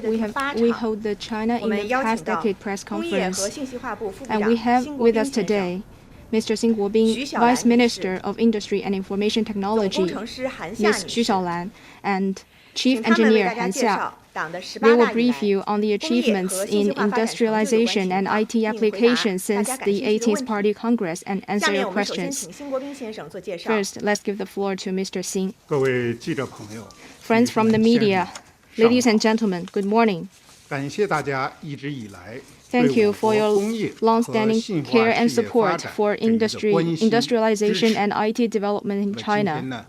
we hold the China in the past decade press conference, and we have with us today Mr. Xing Guobing, Vice Minister of Industry and Information Technology, Ms. Xu Xiaolan, and Chief Engineer Han Xia. They will brief you on the achievements in industrialization and IT applications since the 18th Party Congress and answer your questions. First, let's give the floor to Mr. Xing. Friends from the media, ladies and gentlemen, good morning. Thank you for your long-standing care and support for industrialization and IT development in China.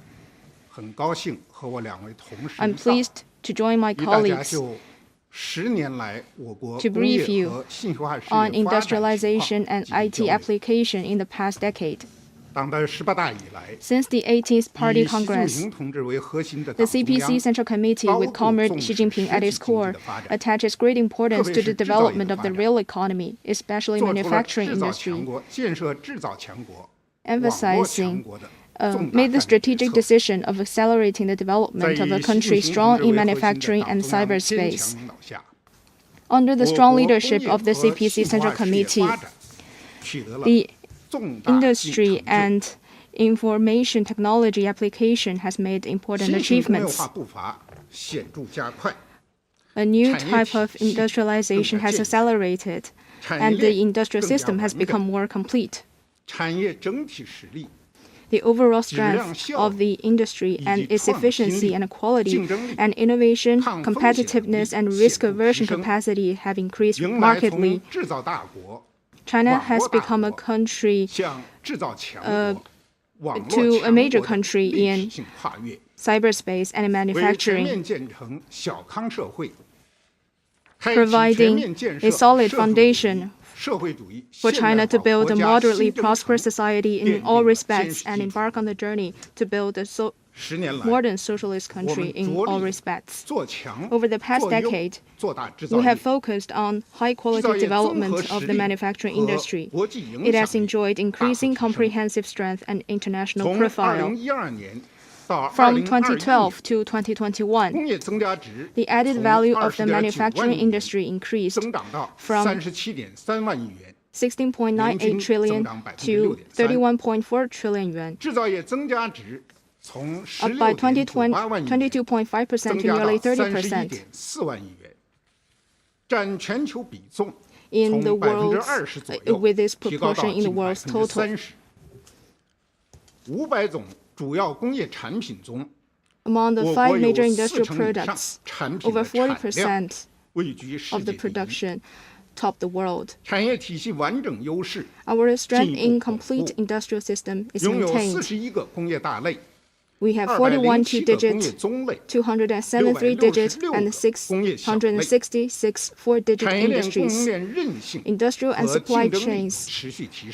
I'm pleased to join my colleagues to brief you on industrialization and IT application in the past decade. Since the 18th Party Congress, the CPC Central Committee, with Comrade Xi Jinping at its core, attaches great importance to the development of the real economy, especially manufacturing industry, emphasizing made the strategic decision of accelerating the development of a country strong in manufacturing and cyberspace. Under the strong leadership of the CPC Central Committee, the industry and information technology application has made important achievements. A new type of industrialization has accelerated, and the industrial system has become more complete. The overall strength of the industry and its efficiency and quality and innovation, competitiveness, and risk aversion capacity have increased markedly. China has become a country to a major country in cyberspace and manufacturing, providing a solid foundation for China to build a moderately prosperous society in all respects and embark on the journey to build a modern socialist country in all respects. Over the past decade, we have focused on high-quality development of the manufacturing industry. It has enjoyed increasing comprehensive strength and international profile. From 2012 to 2021, the added value of the manufacturing industry increased from 16.98 trillion to 31.4 trillion yuan, up by 22.5% to nearly 30%. In the world, with this proportion in the world's total. Among the 5 major industrial products, over 40% of the production top the world. Our strength in complete industrial system is maintained. We have 41 two-digit, 207 three-digit, and 666 four-digit industries. Industrial and supply chains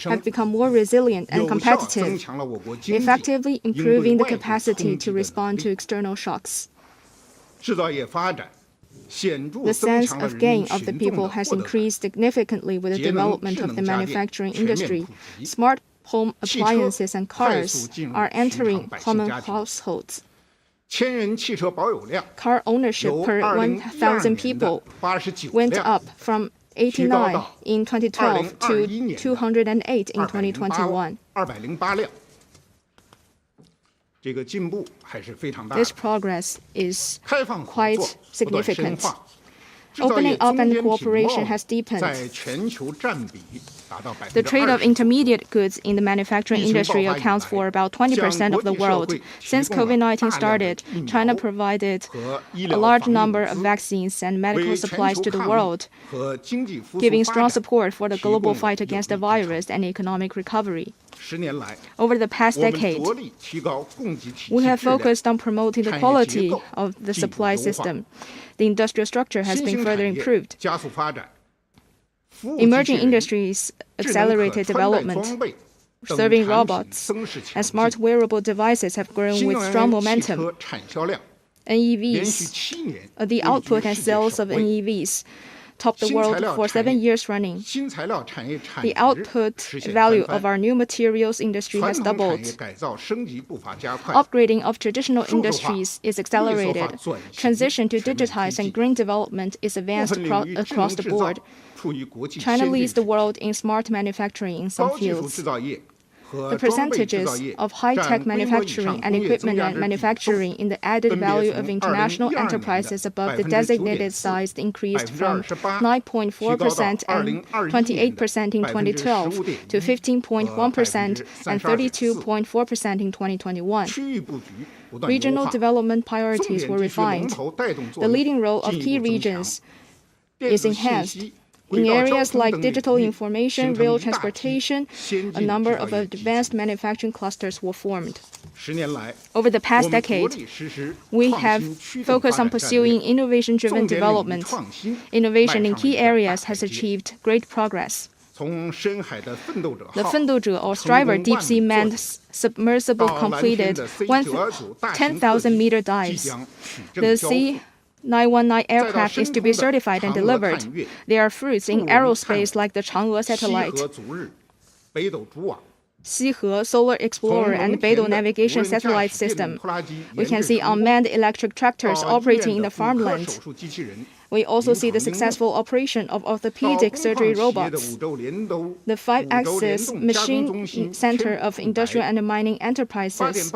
have become more resilient and competitive, effectively improving the capacity to respond to external shocks. The sense of gain of the people has increased significantly with the development of the manufacturing industry. Smart home appliances and cars are entering common households. Car ownership per 1,000 people went up from 89 in 2012 to 208 in 2021. This progress is quite significant. Opening up and cooperation has deepened. The trade of intermediate goods in the manufacturing industry accounts for about 20% of the world. Since COVID-19 started, China provided a large number of vaccines and medical supplies to the world, giving strong support for the global fight against the virus and economic recovery. Over the past decade, we have focused on promoting the quality of the supply system. The industrial structure has been further improved. Emerging industries accelerated development. Serving robots and smart wearable devices have grown with strong momentum. NEVs, the output and sales of NEVs topped the world for 7 years running. The output value of our new materials industry has doubled. Upgrading of traditional industries is accelerated. Transition to digitized and green development is advanced across the board. China leads the world in smart manufacturing in some fields. The percentages of high-tech manufacturing and equipment manufacturing in the added value of international enterprises above the designated size increased from 9.4% and 28% in 2012 to 15.1% and 32.4% in 2021. Regional development priorities were refined. The leading role of key regions is enhanced. In areas like digital information, rail transportation, a number of advanced manufacturing clusters were formed. Over the past decade, we have focused on pursuing innovation-driven development. Innovation in key areas has achieved great progress. The Fendozhe or Striver deep-sea manned submersible completed 10,000-meter dives. The C919 aircraft is to be certified and delivered. There are fruits in aerospace like the Chang'e satellite, Xihe Solar Explorer, and Beidou navigation satellite system. We can see unmanned electric tractors operating in the farmland. We also see the successful operation of orthopedic surgery robots. The 5-axis machine center of industrial and mining enterprises.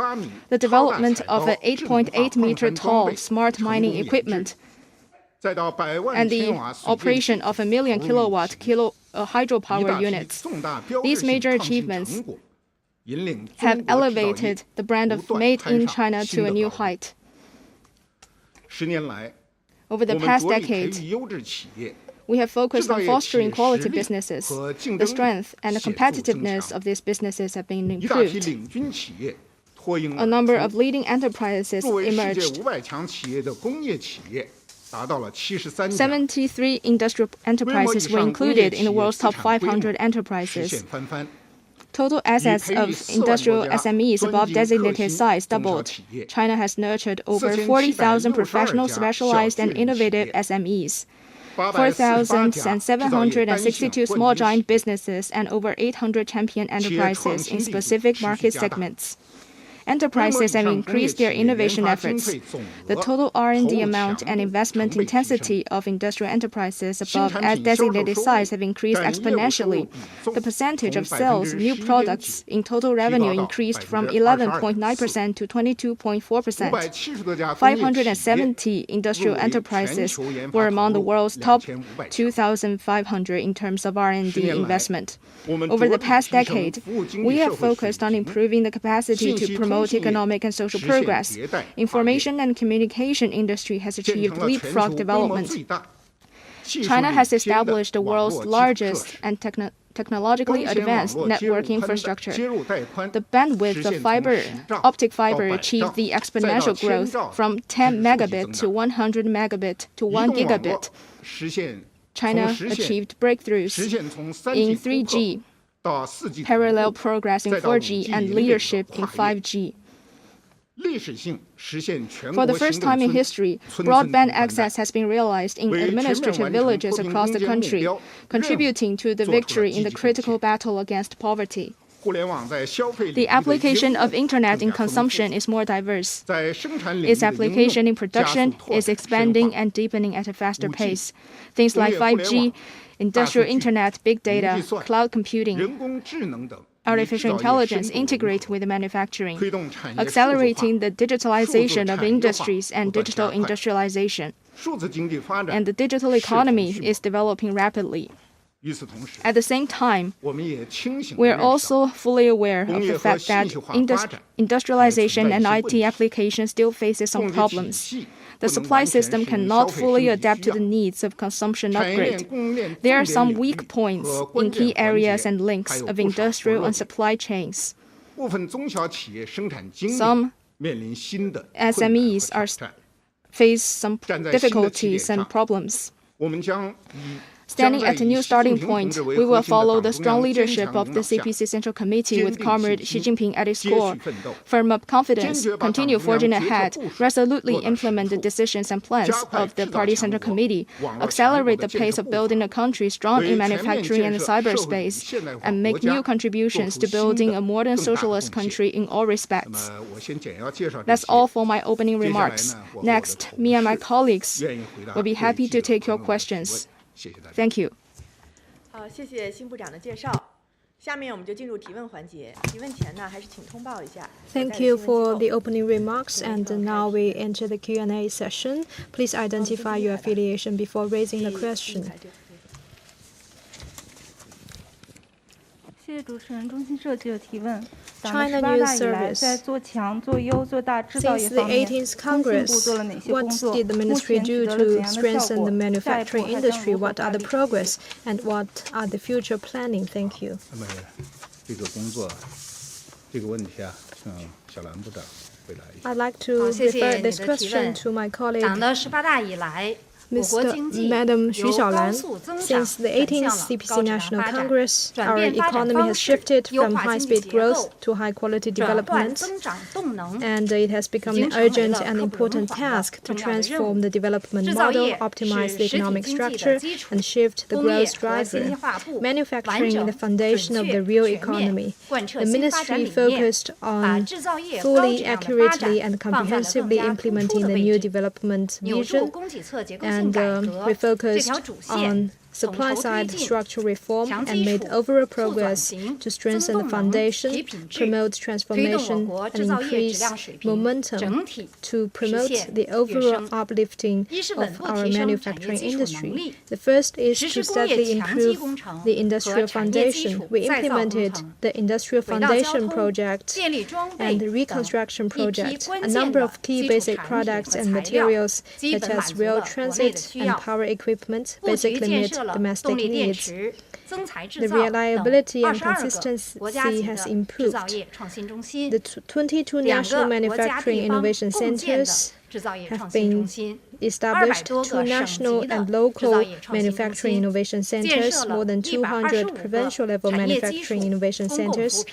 The development of an 8.8-meter tall smart mining equipment. And the operation of 1 million kilowatt hydropower units. These major achievements have elevated the brand of Made in China to a new height. Over the past decade, we have focused on fostering quality businesses. The strength and the competitiveness of these businesses have been improved. A number of leading enterprises emerged. 73 industrial enterprises were included in the world's top 500 enterprises. Total assets of industrial SMEs above designated size doubled. China has nurtured over 40,000 professional, specialized, and innovative SMEs, 4,762 small giant businesses, and over 800 champion enterprises in specific market segments. Enterprises have increased their innovation efforts. The total R&D amount and investment intensity of industrial enterprises above designated size have increased exponentially. The percentage of sales of new products in total revenue increased from 11.9% to 22.4%. 570 industrial enterprises were among the world's top 2,500 in terms of R&D investment. Over the past decade, we have focused on improving the capacity to promote economic and social progress. Information and communication industry has achieved leapfrog development. China has established the world's largest and technologically advanced network infrastructure. The bandwidth of optic fiber achieved the exponential growth from 10 megabit to 100 megabit to 1 gigabit. China achieved breakthroughs in 3G, parallel progress in 4G, and leadership in 5G. For the first time in history, broadband access has been realized in administrative villages across the country, contributing to the victory in the critical battle against poverty. The application of Internet in consumption is more diverse. Its application in production is expanding and deepening at a faster pace. Things like 5G, industrial Internet, big data, cloud computing, artificial intelligence integrate with manufacturing, accelerating the digitalization of industries and digital industrialization. And the digital economy is developing rapidly. At the same time, we are also fully aware of the fact that industrialization and IT application still faces some problems. The supply system cannot fully adapt to the needs of consumption upgrade. There are some weak points in key areas and links of industrial and supply chains. Some SMEs face some difficulties and problems. Standing at a new starting point, we will follow the strong leadership of the CPC Central Committee with Comrade Xi Jinping at its core, firm up confidence, continue forging ahead, resolutely implement the decisions and plans of the Party Central Committee, accelerate the pace of building a country strong in manufacturing and cyberspace, and make new contributions to building a modern socialist country in all respects. That's all for my opening remarks. Next, me and my colleagues will be happy to take your questions. Thank you. 好，谢谢辛部长的介绍。下面我们就进入提问环节。提问前呢，还是请通报一下。Thank you for the opening remarks, and now we enter the Q&A session. Please identify your affiliation before raising the question. 谢谢主持人，中新社记者提问。 China News Service. Since the 18th Congress, what did the ministry do to strengthen the manufacturing industry? What are the progress and what are the future planning? Thank you. 这个问题啊，小兰部长回答一下。 I'd like to refer this question to my colleague. Madam Xu Xiaolan, since the 18th CPC National Congress, our economy has shifted from high-speed growth to high-quality development, and it has become an urgent and important task to transform the development model, optimize the economic structure, and shift the growth driver. Manufacturing is the foundation of the real economy. The ministry focused on fully, accurately, and comprehensively implementing the new development vision, and we focused on supply-side structural reform and made overall progress to strengthen the foundation, promote transformation, and increase momentum to promote the overall uplifting of our manufacturing industry. The first is to steadily improve the industrial foundation. We implemented the industrial foundation project and the reconstruction project. A number of key basic products and materials, such as rail transit and power equipment, basically meet domestic needs. The reliability and consistency has improved. The 22 national manufacturing innovation centers have been established, 2 national and local manufacturing innovation centers, more than 200 provincial-level manufacturing innovation centers,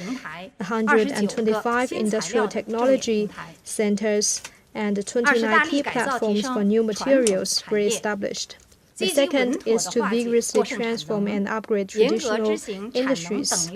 125 industrial technology centers, and 29 key platforms for new materials were established. The second is to vigorously transform and upgrade traditional industries.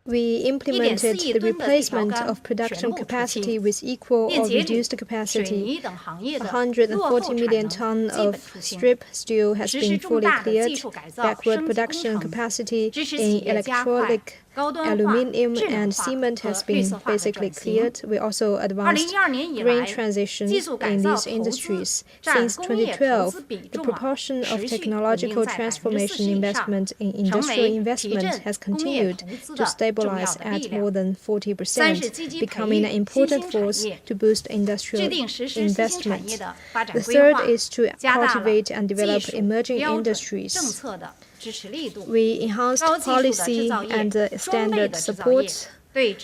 We implemented the replacement of production capacity with equal or reduced capacity. 140 million tons of strip steel has been fully cleared. Backward production capacity in electronic aluminium and cement has been basically cleared. We also advanced green transition in these industries. Since 2012, the proportion of technological transformation investment in industrial investment has continued to stabilize at more than 40%, becoming an important force to boost industrial investment. The third is to cultivate and develop emerging industries. We enhanced policy and standard support. The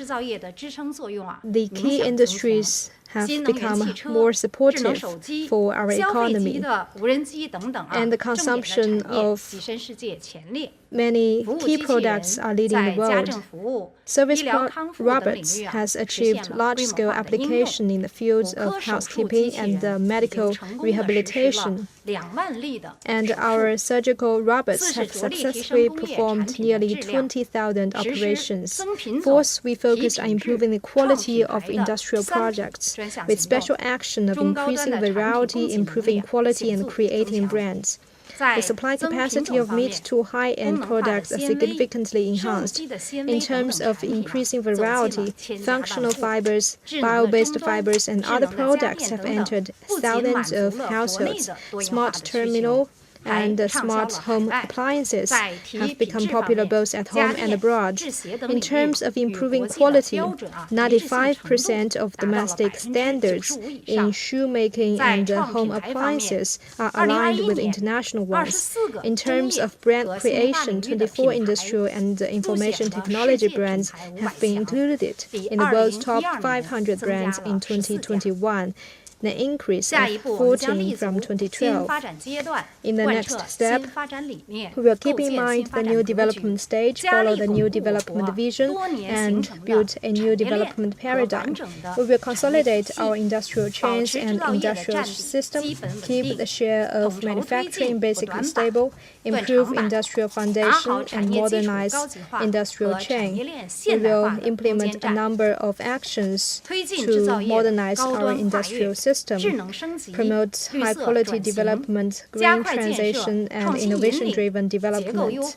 key industries have become more supportive for our economy, and the consumption of many key products are leading the world. Service robots has achieved large-scale application in the fields of housekeeping and medical rehabilitation. And our surgical robots have successfully performed nearly 20,000 operations. Fourth, we focused on improving the quality of industrial projects, with special action of increasing variety, improving quality, and creating brands. The supply capacity of mid to high-end products are significantly enhanced. In terms of increasing variety, functional fibers, bio-based fibers, and other products have entered thousands of households. Smart terminal and smart home appliances have become popular both at home and abroad. In terms of improving quality, 95% of domestic standards in shoemaking and home appliances are aligned with international ones. In terms of brand creation, 24 industrial and information technology brands have been included in the world's top 500 brands in 2021. an increase of 14 from 2012. In the next step, we will keep in mind the new development stage, follow the new development vision, and build a new development paradigm. We will consolidate our industrial chains and industrial system, keep the share of manufacturing basically stable, improve industrial foundation, and modernize industrial chain. We will implement a number of actions to modernize our industrial system, promote high-quality development, green transition, and innovation-driven development,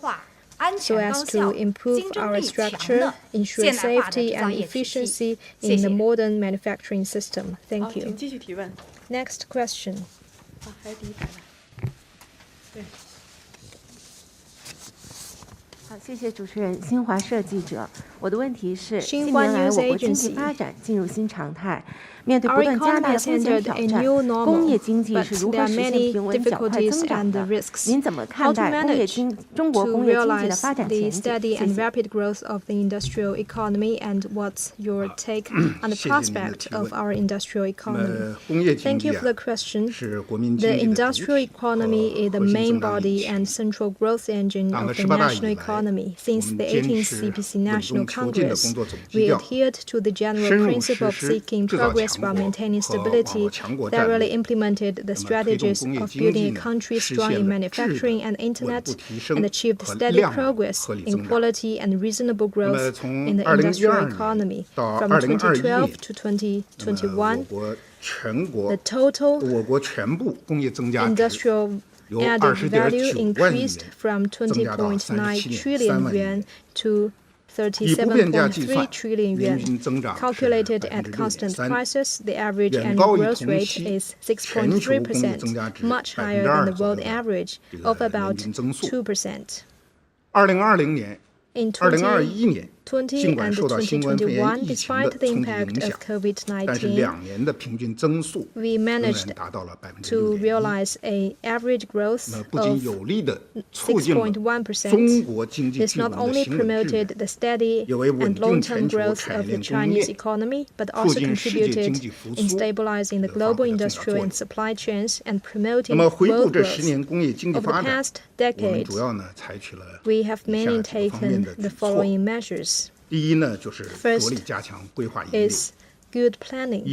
so as to improve our structure, ensure safety and efficiency in the modern manufacturing system. Thank you. Next question. 好，谢谢主持人。新华社记者，我的问题是：近年来，我国经济发展进入新常态，面对不断加大的风险挑战，工业经济是如何实现平稳较快增长的？您怎么看待中国工业经济的发展前景？谢谢。 Thank you for the question. The industrial economy is the main body and central growth engine of the national economy. Since the 18th CPC National Congress, we adhered to the general principle of seeking progress while maintaining stability, thoroughly implemented the strategies of building a country strong in manufacturing and internet, and achieved steady progress in quality and reasonable growth in the industrial economy. From 2012 to 2021, the total industrial added value increased from 20.9 trillion yuan to 37.3 trillion yuan. Calculated at constant prices, the average annual growth rate is 6.3%, much higher than the world average of about 2%. In 2020 and 2021, despite the impact of COVID-19, we managed to realize an average growth of 6.1%. This not only promoted the steady and long-term growth of the Chinese economy, but also contributed in stabilizing the global industrial and supply chains and promoting world growth. Over the past decade, we have mainly taken the following measures. First is good planning.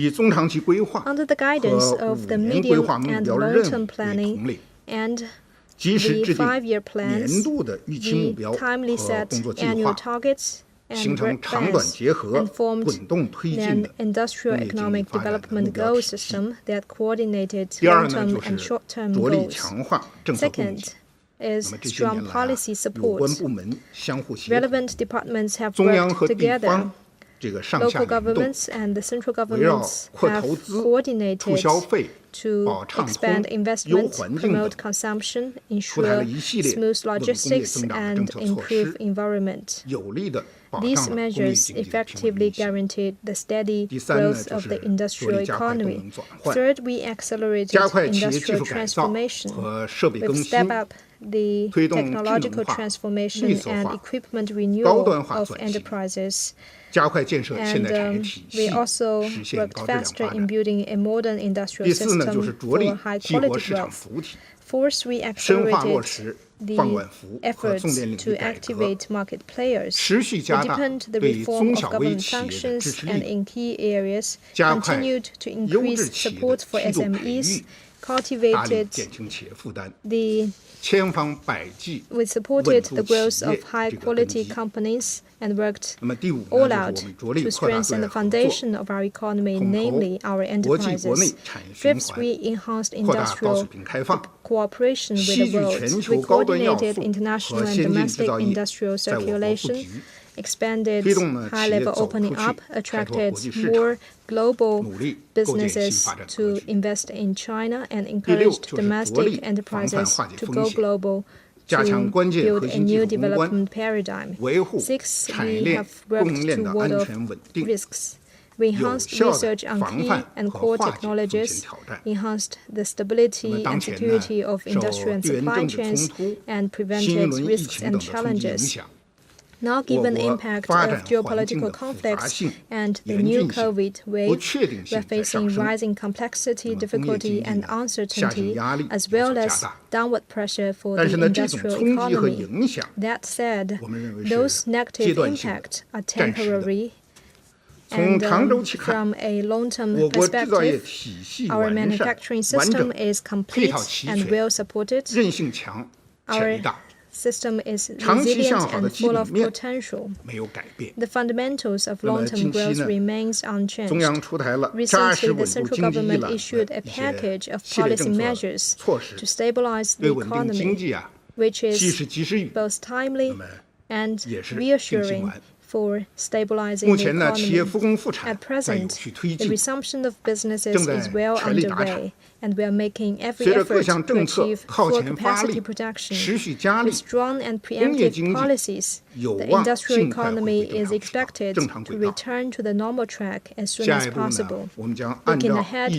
Under the guidance of the medium and long-term planning and the 5-year plans, we timely set annual targets and work plans and formed an industrial economic development goal system that coordinated long-term and short-term goals. Second is strong policy support. Relevant departments have worked together. Local governments and the central governments have coordinated to expand investment, promote consumption, ensure smooth logistics, and improve environment. These measures effectively guaranteed the steady growth of the industrial economy. Third, we accelerated industrial transformation. We've stepped up the technological transformation and equipment renewal of enterprises. And we also worked faster in building a modern industrial system for high-quality growth. Fourth, we accelerated the efforts to activate market players. We deepened the reform of government functions and in key areas, continued to increase support for SMEs, cultivated we supported the growth of high-quality companies and worked all out to strengthen the foundation of our economy, namely our enterprises. Fifth, we enhanced industrial cooperation with the world. We coordinated international and domestic industrial circulation, expanded high-level opening up, attracted more global businesses to invest in China, and encouraged domestic enterprises to go global to build a new development paradigm. Sixth, we have worked to ward off risks. We enhanced research on key and core technologies, enhanced the stability and security of industrial and supply chains, and prevented risks and challenges. Now, given the impact of geopolitical conflicts and the new COVID wave, we are facing rising complexity, difficulty, and uncertainty, as well as downward pressure for the industrial economy. That said, those negative impacts are temporary. And from a long-term perspective, our manufacturing system is complete and well supported. Our system is resilient and full of potential. The fundamentals of long-term growth remains unchanged. Recently, the central government issued a package of policy measures to stabilize the economy, which is both timely and reassuring for stabilizing the economy. At present, the resumption of businesses is well underway, and we are making every effort to achieve full capacity production. With strong and preemptive policies, the industrial economy is expected to return to the normal track as soon as possible. Looking ahead,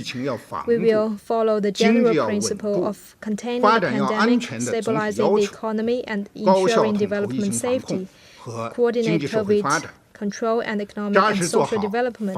we will follow the general principle of containing the pandemic, stabilizing the economy, and ensuring development safety, coordinate COVID control and economic and social development,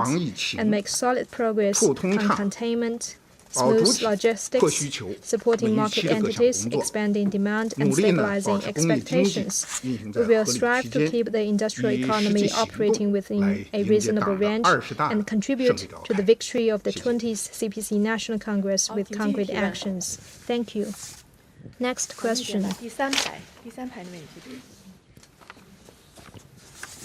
and make solid progress on containment, smooth logistics, supporting market entities, expanding demand, and stabilizing expectations. We will strive to keep the industrial economy operating within a reasonable range and contribute to the victory of the 20th CPC National Congress with concrete actions. Thank you. Next question. 第三排那位请读。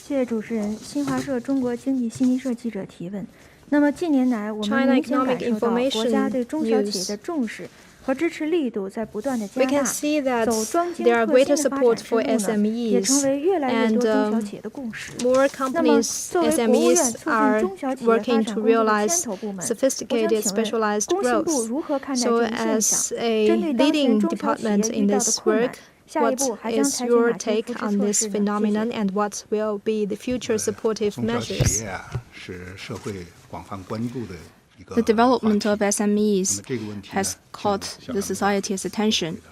谢谢主持人。新华社中国经济新闻社记者提问：那么近年来，我们明显感受到国家对中小企业的重视和支持力度在不断的加大。We can see that there are greater support for SMEs, and more companies, SMEs, are working to realize sophisticated, specialized growth. So, as a leading department in this work, what is your take on this phenomenon, and what will be the future supportive measures? The development of SMEs has caught the society's attention.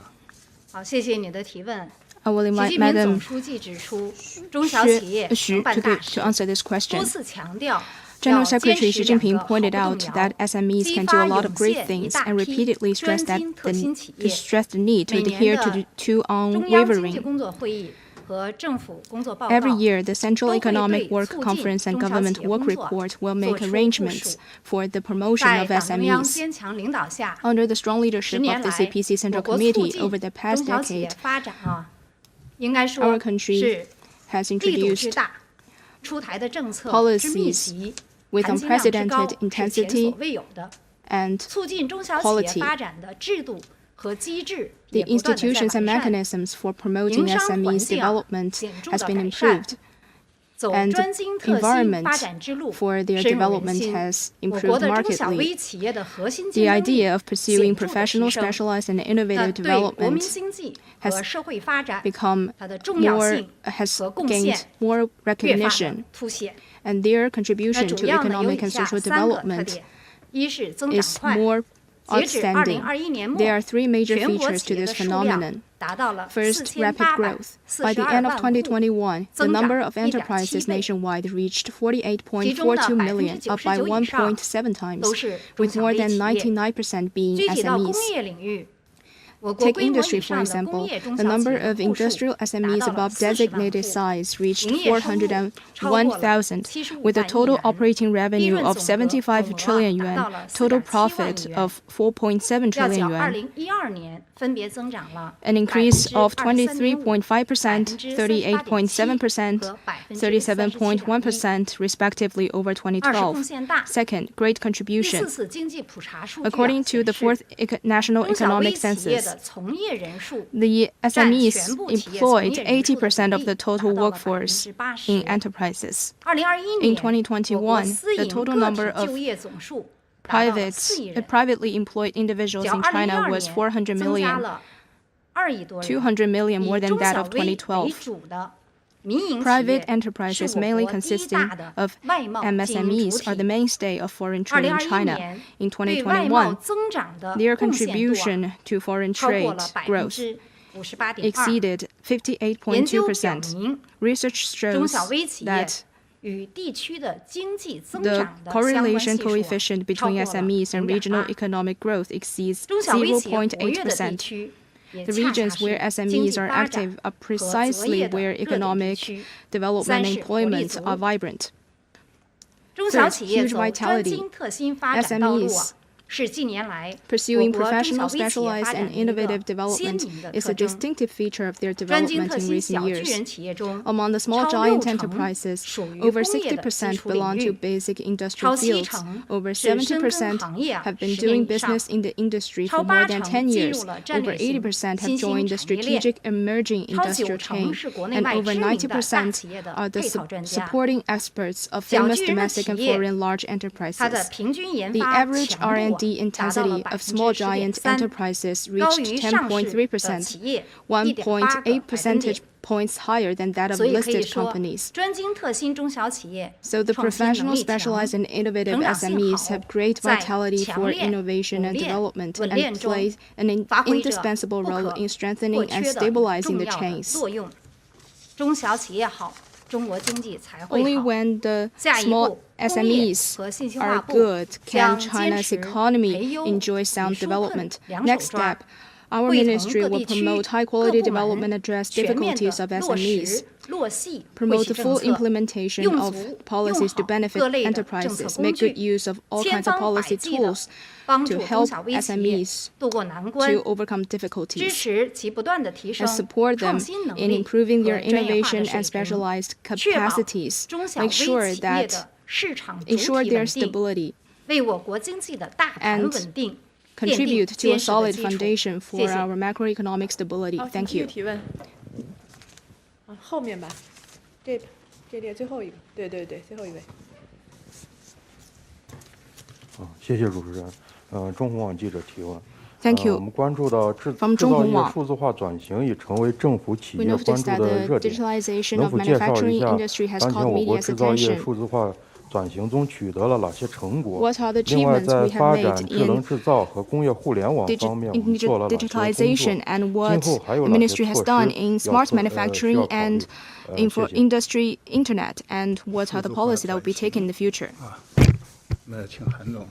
好，谢谢你的提问。 I will 习 invite 近平 Madam 总书记指出，中小企业能办大事， to answer this question. 多次强调。 General Secretary Xi Jinping pointed out that SMEs can do a lot of great things and repeatedly stressed the need to adhere to unwavering. Every year, the Central Economic Work Conference and Government Work Report will make arrangements for the promotion of SMEs. Under the strong leadership of the CPC Central Committee over the past decade, our country has introduced policies with unprecedented intensity and quality. The institutions and mechanisms for promoting SMEs development has been improved, and the environment for their development has improved markedly. The idea of pursuing professional, specialized, and innovative development has gained more recognition, and their contribution to economic and social development is more outstanding. There are three major features to this phenomenon. First, rapid growth. By the end of 2021, the number of enterprises nationwide reached 48.42 million, up by 1.7 times, with more than 99% being SMEs. Take industry, for example. The number of industrial SMEs above designated size reached 401,000, with a total operating revenue of 75 trillion yuan, total profit of 4.7 trillion yuan, an increase of 23.5%, 38.7%, 37.1% respectively over 2012. Second, great contribution. According to the fourth National Economic Census, the SMEs employed 80% of the total workforce in enterprises. In 2021, the total number of privately employed individuals in China was 400 million, 200 million more than that of 2012. Private enterprises, mainly consisting of MSMEs, are the mainstay of foreign trade in China. In 2021, their contribution to foreign trade growth exceeded 58.2%. Research shows that the correlation coefficient between SMEs and regional economic growth exceeds 0.8%. The regions where SMEs are active are precisely where economic development and employment are vibrant. Third, huge vitality. SMEs pursuing professional, specialized, and innovative development is a distinctive feature of their development in recent years. Among the small giant enterprises, over 60% belong to basic industrial fields. Over 70% have been doing business in the industry for more than 10 years. Over 80% have joined the strategic emerging industrial chain. And over 90% are the supporting experts of famous domestic and foreign large enterprises. The average R&D intensity of small giant enterprises reached 10.3%, 1.8 percentage points higher than that of listed companies. So the professional, specialized, and innovative SMEs have great vitality for innovation and development and play an indispensable role in strengthening and stabilizing the chains. Only when the small SMEs are good can China's economy enjoy sound development. Next step, our ministry will promote high-quality development, address difficulties of SMEs, promote the full implementation of policies to benefit enterprises, make good use of all kinds of policy tools to help SMEs to overcome difficulties, and support them in improving their innovation and specialized capacities, make sure that ensure their stability, and contribute to a solid foundation for our macroeconomic stability. Thank you. 后面吧，这列最后一个，对，最后一位。谢谢主持人。中红网记者提问。Thank you. 我们关注到制造业数字化转型已成为政府企业关注的热点。能否介绍一下当前我国制造业数字化转型中取得了哪些成果？另外，在发展智能制造和工业互联网方面，我们做了哪些工作？今后还有哪些措施要industry internet, and what are the policies that will be taken in the future? 那请韩总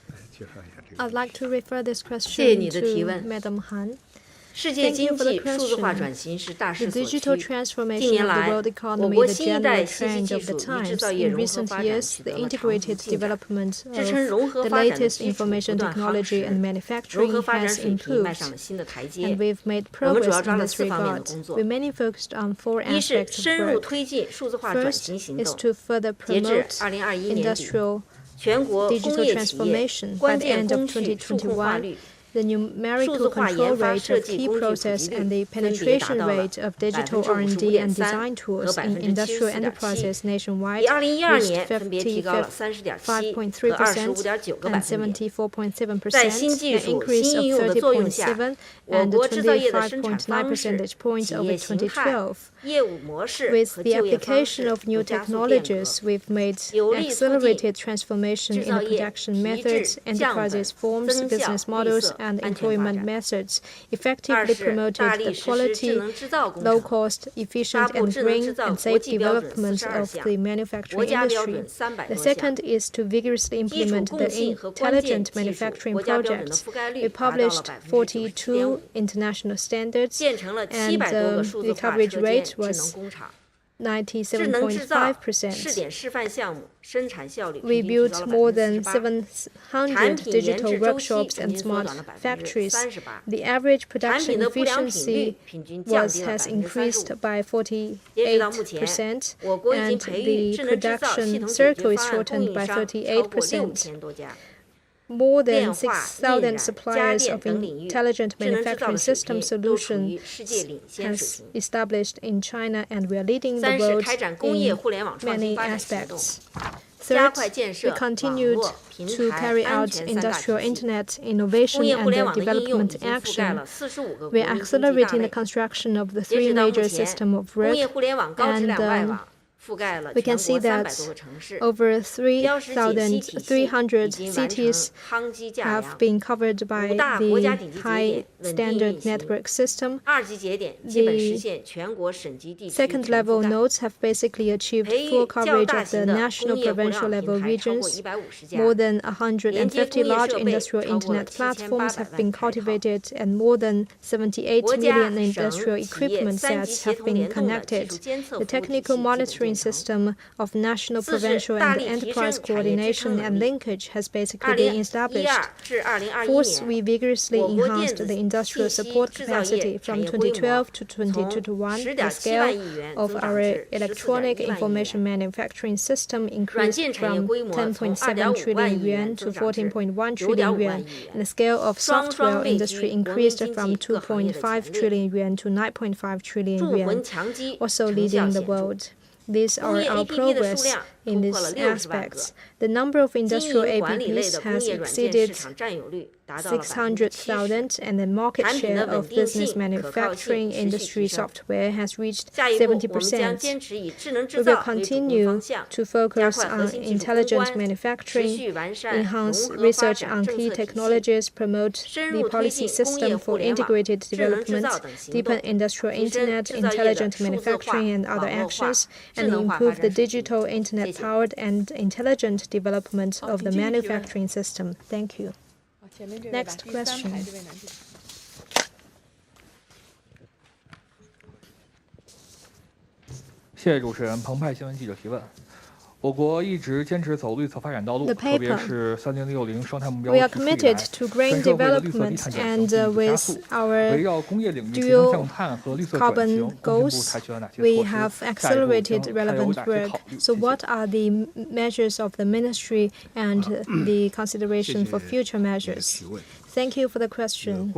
来介绍一下这个。 I'd like to refer this question to Madam Han. 世界经济数字化转型是大势所趋。近年来，我国新一代信息技术与制造业融合发展取得了长足进展，支撑融合发展的基础不断夯实，融合发展水平迈上了新的台阶。我们主要抓了4方面的工作：一是深入推进数字化转型行动，截至2021年底，全国工业企业关键工序数控化率 the numerical control rate of key process and the penetration rate of digital R&D and design tools in industrial enterprises nationwide reached 55.3% and 74.7%, an increase of 30.7 and 25.9 percentage points over 2012. With the application of new technologies, we've made accelerated transformation in the production methods, enterprises' forms, business models, and employment methods, effectively promoted the quality, low-cost, efficient, and green and safe development of the manufacturing industry. The second is to vigorously implement the intelligent manufacturing projects. We published 42 international standards, and the coverage rate was 97.5%. We built more than 700 digital workshops and smart factories. The average production efficiency has increased by 48%, and the production cycle is shortened by 38%. More than 6,000 suppliers of intelligent manufacturing system solutions has established in China, and we are leading the world in many aspects. Third, we continued to carry out industrial internet innovation and development action. We are accelerating the construction of the 3 major systems of work and We can see that over 3,300 cities have been covered by the high standard network system. The second level nodes have basically achieved full coverage of the national provincial level regions. More than 150 large industrial internet platforms have been cultivated, and more than 78 million industrial equipment sets have been connected. The technical monitoring system of national, provincial, and enterprise coordination and linkage has basically been established. Fourth, we vigorously enhanced the industrial support capacity from 2012 to 2021. The scale of our electronic information manufacturing system increased from 10.7 trillion yuan to 14.1 trillion yuan, and the scale of software industry increased from 2.5 trillion yuan to 9.5 trillion yuan, also leading the world. These are our progress in these aspects. The number of industrial APPs has exceeded 600,000, and the market share of business manufacturing industry software has reached 70%. We will continue to focus on intelligent manufacturing, enhance research on key technologies, promote the policy system for integrated development, deepen industrial internet, intelligent manufacturing, and other actions, and improve the digital internet-powered and intelligent development of the manufacturing system. Thank you. Next question. 谢谢主持人。澎湃新闻记者提问：我国一直坚持走绿色发展道路，特别是3060生态目标 We are committed to green development, and with our dual carbon goals, we have accelerated relevant work. So what are the measures of the ministry and the consideration for future measures? Thank you for the question.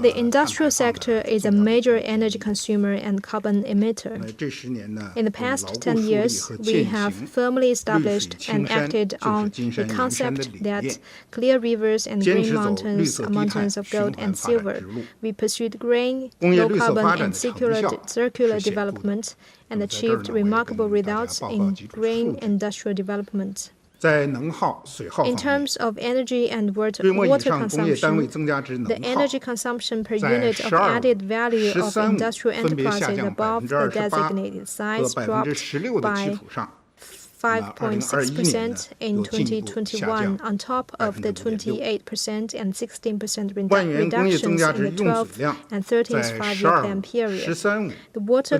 The industrial sector is a major energy consumer and carbon emitter. In the past 10 years, we have firmly established and acted on the concept that clear rivers and green mountains are mountains of gold and silver. We pursued green, low carbon, and circular development and achieved remarkable results in green industrial development. In terms of energy and water consumption, the energy consumption per unit of added value of industrial enterprises above the designated size dropped by 5.6% in 2021, on top of the 28% and 16% reductions in the 12th and 13th five-year plan period. The water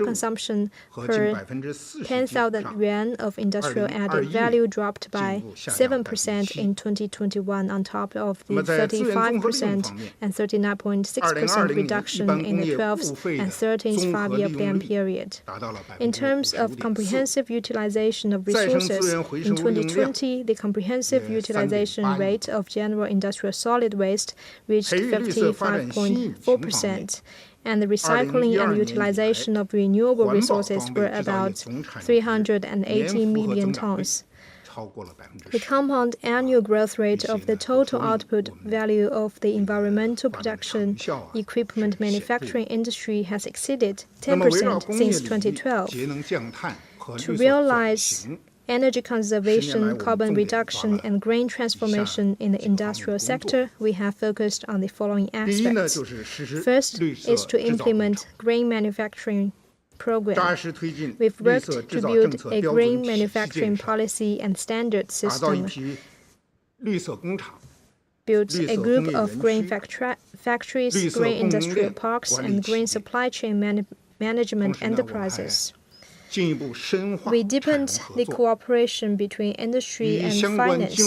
consumption per 10,000 yuan of industrial added value dropped by 7% in 2021, on top of the 35% and 39.6% reduction in the 12th and 13th five-year plan period. In terms of comprehensive utilization of resources, in 2020, the comprehensive utilization rate of general industrial solid waste reached 55.4%, and the recycling and utilization of renewable resources were about 380 million tons. The compound annual growth rate of the total output value of the environmental production equipment manufacturing industry has exceeded 10% since 2012. To realize energy conservation, carbon reduction, and green transformation in the industrial sector, we have focused on the following aspects. First is to implement green manufacturing program. We've worked to build a green manufacturing policy and standard system, built a group of green factories, green industrial parks, and green supply chain management enterprises. We deepened the cooperation between industry and finance,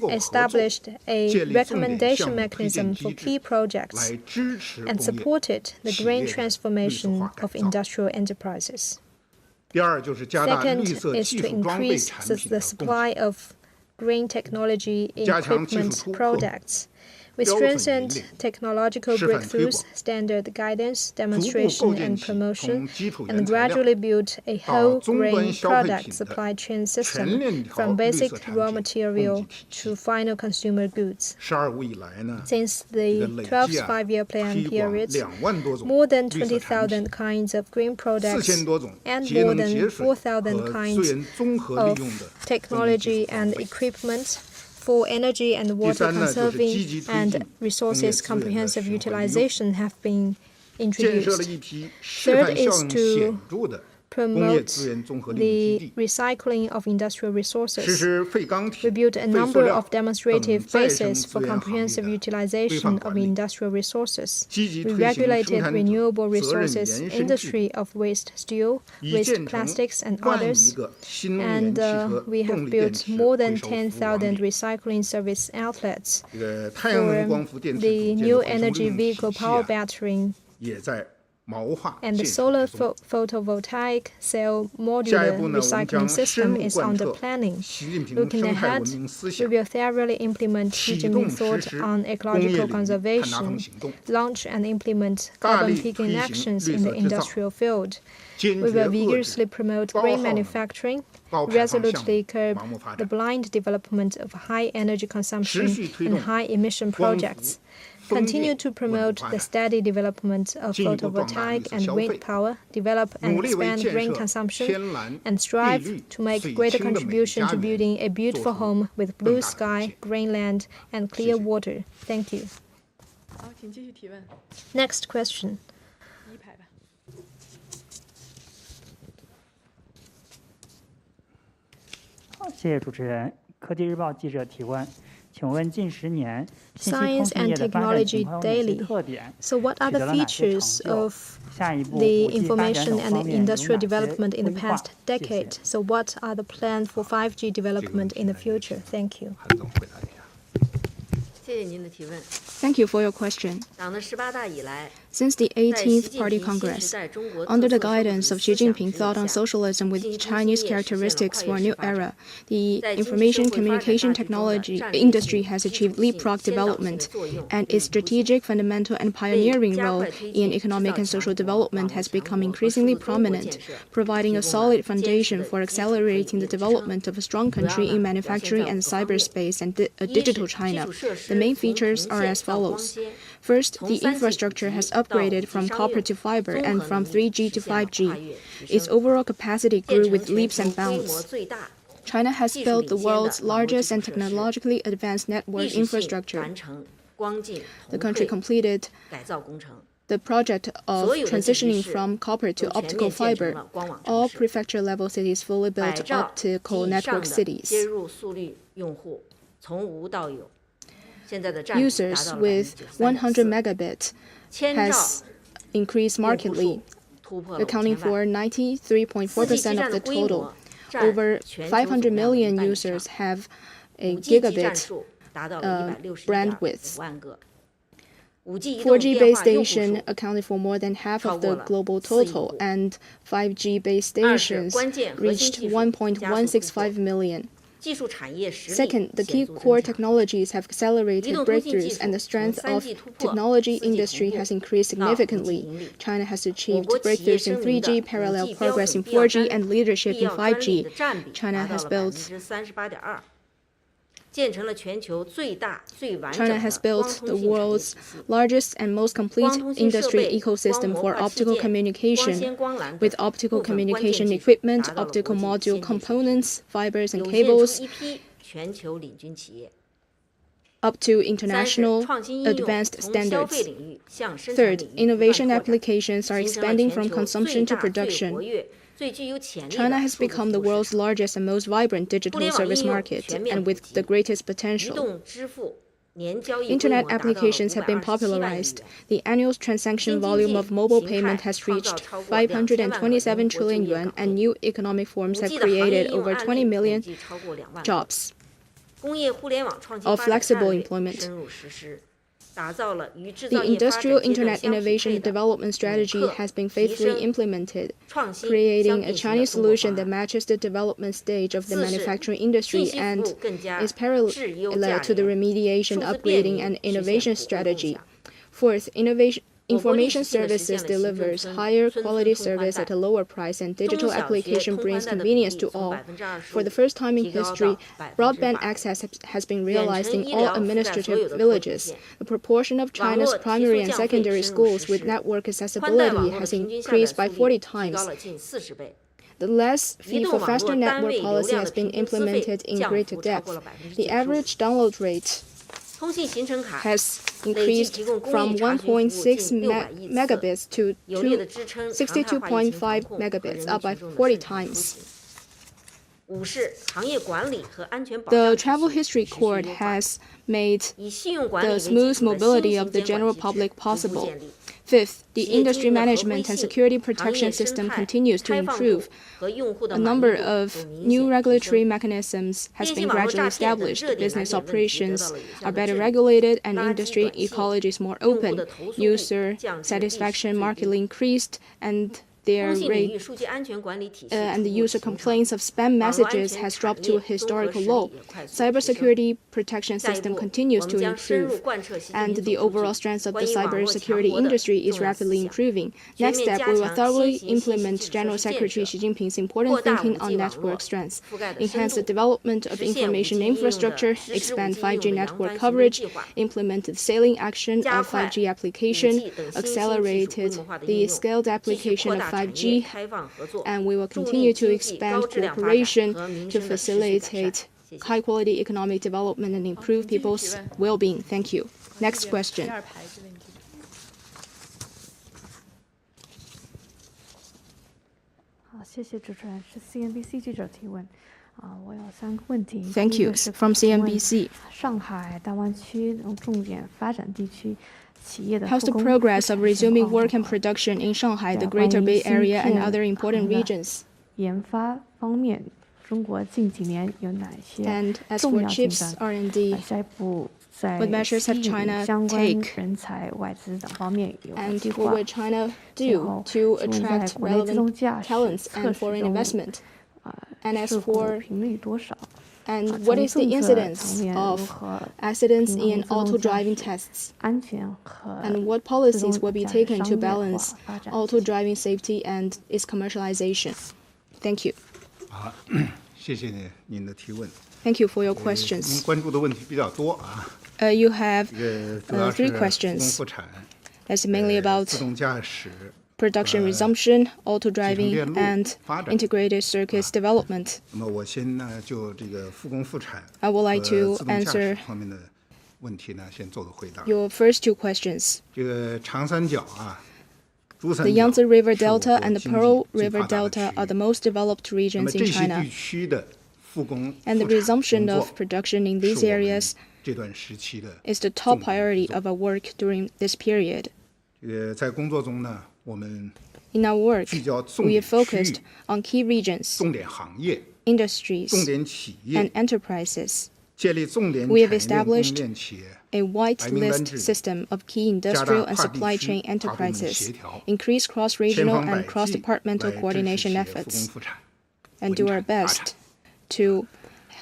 established a recommendation mechanism for key projects, and supported the green transformation of industrial enterprises. Second is to increase the supply of green technology equipment products. We strengthened technological breakthroughs, standard guidance, demonstration and promotion, and gradually built a whole grain product supply chain system from basic raw material to final consumer goods. Since the 12th five-year plan period, more than 20,000 kinds of green products and more than 4,000 kinds of technology and equipment for energy and water conserving and resources comprehensive utilization have been introduced. Third is to promote the recycling of industrial resources. We built a number of demonstrative bases for comprehensive utilization of industrial resources. We regulated renewable resources industry of waste steel, waste plastics, and others. And we have built more than 10,000 recycling service outlets for the new energy vehicle power battery and the solar photovoltaic cell modular recycling system is under planning. Looking ahead, we will thoroughly implement Xi Jinping thought on ecological conservation, launch and implement carbon peaking actions in the industrial field. We will vigorously promote green manufacturing, resolutely curb the blind development of high energy consumption and high emission projects, continue to promote the steady development of photovoltaic and wind power, develop and expand green consumption, and strive to make greater contribution to building a beautiful home with blue sky, green land, and clear water. Thank you. Next question. 谢谢主持人。科技日报记者提问：请问近10年信息通 Science 信业 and 的发展情 Technology 况有哪些 Daily. 特点？ So what are 取 the 得了哪些 features 成就？ of 下一步 the 国际发展 information 等 and 方面有哪 industrial 些 development in the 规划？ past 谢谢。 decade? So what are the plans for 5G development in the future? Thank you. 韩总回答一下。谢谢您的提问。 Thank you for your question. 党的18大以来， Since the 18th Party Congress, under the guidance of Xi Jinping thought on socialism with Chinese characteristics for a new era, the information communication technology industry has achieved leapfrog development, and its strategic, fundamental, and pioneering role in economic and social development has become increasingly prominent, providing a solid foundation for accelerating the development of a strong country in manufacturing and cyberspace and a digital China. The main features are as follows. First, the infrastructure has upgraded from copper to fiber and from 3G to 5G. Its overall capacity grew with leaps and bounds. China has built the world's largest and technologically advanced network infrastructure. The country completed the project of transitioning from copper to optical fiber. All prefecture-level cities fully built optical network cities. Users with 100 megabits has increased markedly, accounting for 93.4% of the total. Over 500 million users have a gigabit bandwidth. 4G base station accounted for more than half of the global total, and 5G base stations reached 1.165 million. Second, the key core technologies have accelerated breakthroughs, and the strength of technology industry has increased significantly. China has achieved breakthroughs in 3G, parallel progress in 4G, and leadership in 5G. China has built the world's largest and most complete industry ecosystem for optical communication, with optical communication equipment, optical module components, fibers and cables, up to international advanced standards. Third, innovation applications are expanding from consumption to production. China has become the world's largest and most vibrant digital service market, and with the greatest potential. Internet applications have been popularized. The annual transaction volume of mobile payment has reached 527 trillion yuan, and new economic forms have created over 20 million jobs of flexible employment. The Industrial Internet Innovation Development Strategy has been faithfully implemented, creating a Chinese solution that matches the development stage of the manufacturing industry and is parallel to the remediation, upgrading, and innovation strategy. Fourth, information services delivers higher quality service at a lower price, and digital application brings convenience to all. For the first time in history, broadband access has been realized in all administrative villages. The proportion of China's primary and secondary schools with network accessibility has increased by 40 times. The less fee for faster network policy has been implemented in greater depth. The average download rate has increased from 1.6 megabits to 62.5 megabits, up by 40 times. The Travel History Court has made the smooth mobility of the general public possible. Fifth, the industry management and security protection system continues to improve. A number of new regulatory mechanisms has been gradually established. Business operations are better regulated and industry ecology is more open. User satisfaction markedly increased, and their rate and the user complaints of spam messages has dropped to a historical low. Cybersecurity protection system continues to improve, and the overall strength of the cybersecurity industry is rapidly improving. Next step, we will thoroughly implement General Secretary Xi Jinping's important thinking on network strength, enhance the development of information infrastructure, expand 5G network coverage, implement the scaling action of 5G application, accelerated the scaled application of 5G, and we will continue to expand cooperation to facilitate high-quality economic development and improve people's well-being. Thank you. Next question. 好，谢谢主持人，是 CNBC 记者提问。我有3个问题。 Thank you. From CNBC. 上海大湾区重点发展地区。 How's the progress of resuming work and production in Shanghai, the Greater Bay Area, and other important regions? 研发方面，中国近几年有哪些 And as 重 for 要进 chips 展？ R&D, 下一步在 what measures 吸 have 引 China 相关 take? 人才、外资等方面有何 And 计 what 划？ will China 最 do 后， to 请问在 attract 国内自动 relevant 驾驶 talents 测 and 试 foreign 中， investment? And as 事故 for 频率多少？ and 从 what is the 政策 incidence 层面如 of 何 accidents 平衡 in 自动 auto 驾 driving 驶 tests? 安全和 And what 自 policies 动 will be 驾驶 taken 商 to 业化 balance 发展？ auto driving safety and its commercialization? Thank you. 好，谢谢您的提问。 Thank you for your 您 questions. 关注的问题比较多啊。 You have 这个主要是 3 复工 questions. 复产、 That's mainly about 自动驾驶、 production resumption, auto 集成 driving, 电路 and 发展。 integrated circuits development. 那么我先呢就这个复工复产 I would like 和 to 自动驾驶 answer 方面的问题呢，先做个回答。 your first 2 questions. 这个长三角啊，珠三 The 角 Yangtze River 是我 Delta 国 and the 经济 Pearl 最 River 发达的 Delta 区 are 域 the most developed 那么 regions 这 in 些 China. 地区的复工 And the 复产 resumption 工 of 作 production in 是 these 我们 areas 这段时期的 is the 重 top 点 priority 工作 of our work during this period. 在工作中呢，我们 In our work, 聚焦重 we 点 have 区 focused 域、 on key regions, 重点行业、 industries, 重点企 and 业， enterprises. 建立重点 We have 产业链供 established 应链企业， A whitelist 白名单制度， system of key 加大 industrial and 跨地 supply 区 chain 跨部门协 enterprises, 调， increase 千 cross-regional 方百 and 计 cross-departmental 来支持 coordination 企业复工 efforts, 复产， and 稳 do 产 our 发 best 展。 to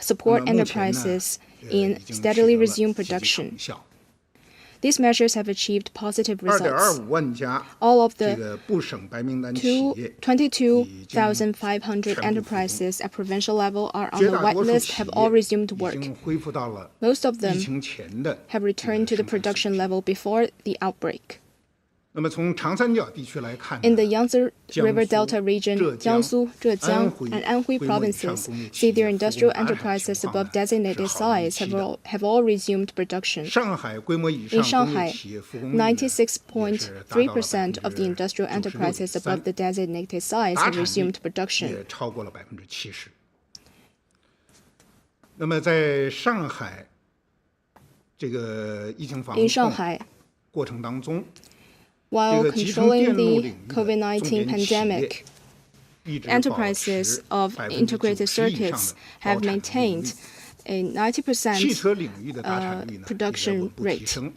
support 那么目前呢， enterprises 已 in 经 steadily 取得了 resume 积极 production. 成效。 These measures have achieved positive results. 2.25万家 All of 这 the 个不省白名单企业， 22,500 enterprises at provincial level are on 绝 the 大多数 whitelist 企 have all 业 resumed 已 work. 经恢复到了 Most of 疫 them 情前的 have 这个 returned to the 生产水 production 平。 level before the outbreak. 那么从长三角地区来看呢， In the Yangtze River 江苏、 Delta region, 浙江、 Jiangsu, Zhejiang, 安徽 and Anhui 规模以上 provinces 工业企 see 业 their 复工 industrial 达产 enterprises 情况 above 呢 designated 是好于预 size 期 have 的。 all resumed production. 上海规模以 In 上工业 Shanghai, 企业复工率呢也是达到了 96.3% of the industrial enterprises above 96.3%， the designated size 达 have 产率 resumed production. 也超过了70%。那么在上海这个疫情防 In 控 Shanghai, 过程当中， while 这个集成 controlling 电路 the 领域的重 COVID-19 点企业 pandemic, 一直保 enterprises 持 of 90% integrated 以上 circuits 的 have 高产率。 maintained a 汽 90% 车领域的达产率呢也在 production 稳步提升。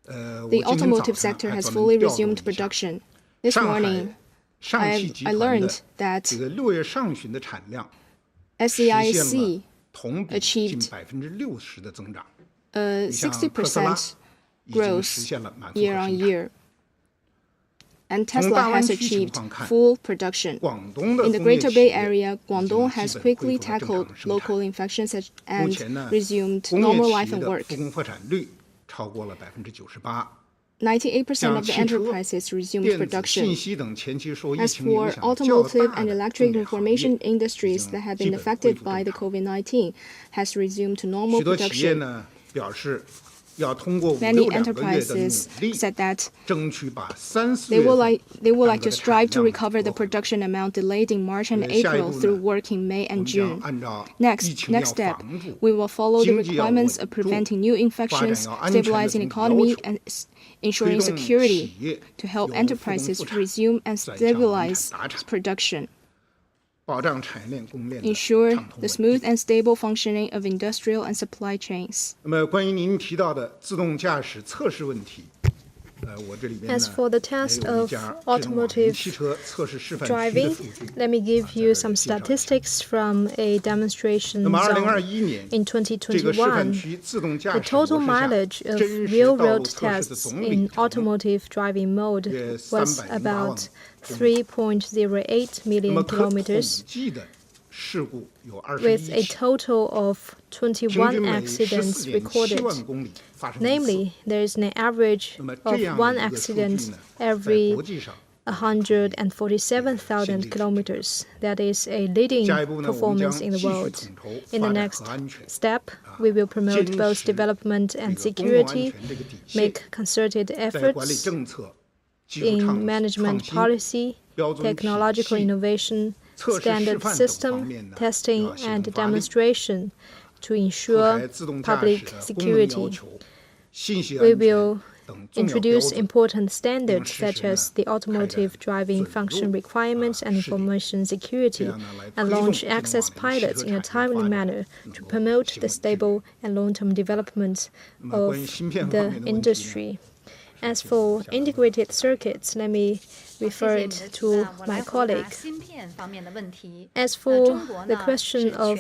The automotive sector has fully resumed production. This morning, I learned that SEIC achieved 60% growth year on year. And Tesla has achieved full production. In the Greater Bay Area, Guangdong has quickly tackled local infections and resumed normal life and work. 98% of the enterprises resumed production. As for automotive and electric information industries that have been affected by the COVID-19, has resumed to normal production. Many enterprises said that they would like to strive to recover the production amount delayed in March and April through work in May and June. Next step, we will follow the requirements of preventing new infections, stabilizing the economy, and ensuring security to help enterprises resume and stabilize production. Ensure the smooth and stable functioning of industrial and supply chains. As for the test of automotive driving, let me give you some statistics from a demonstration zone. In 2021, the total mileage of real-road tests in automotive driving mode was about 3.08 million kilometers, with a total of 21 accidents recorded. Namely, there is an average of one accident every 147,000 kilometers. That is a leading performance in the world. In the next step, we will promote both development and security, make concerted efforts in management policy, technological innovation, standard system, testing and demonstration to ensure public security. We will introduce important standards such as the automotive driving function requirements and information security, and launch access pilots in a timely manner to promote the stable and long-term development of the industry. As for integrated circuits, let me refer it to my colleague. As for the question of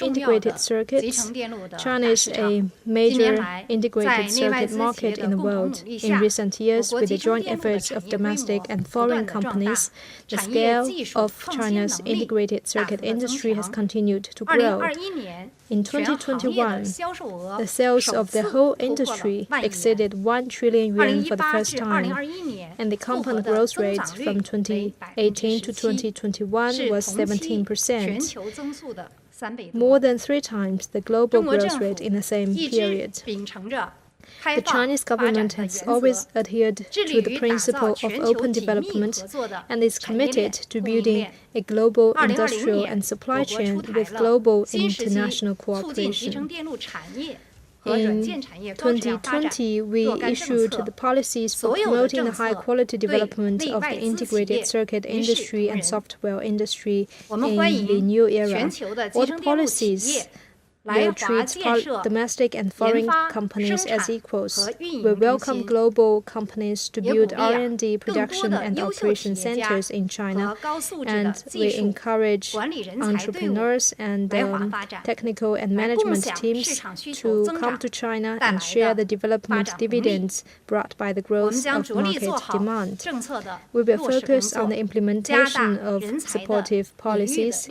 integrated circuits, China is a major integrated circuit market in the world. In recent years, with the joint efforts of domestic and foreign companies, the scale of China's integrated circuit industry has continued to grow. In 2021, the sales of the whole industry exceeded 1 trillion yuan for the first time, and the compound growth rate from 2018 to 2021 was 17%, more than 3 times the global growth rate in the same period. The Chinese government has always adhered to the principle of open development and is committed to building a global industrial and supply chain with global international cooperation. In 2020, we issued the policies for promoting the high-quality development of the integrated circuit industry and software industry in the new era. All the policies will treat domestic and foreign companies as equals. We welcome global companies to build R&D, production and operation centers in China, and we encourage entrepreneurs and technical and management teams to come to China and share the development dividends brought by the growth of market demand. We will focus on the implementation of supportive policies,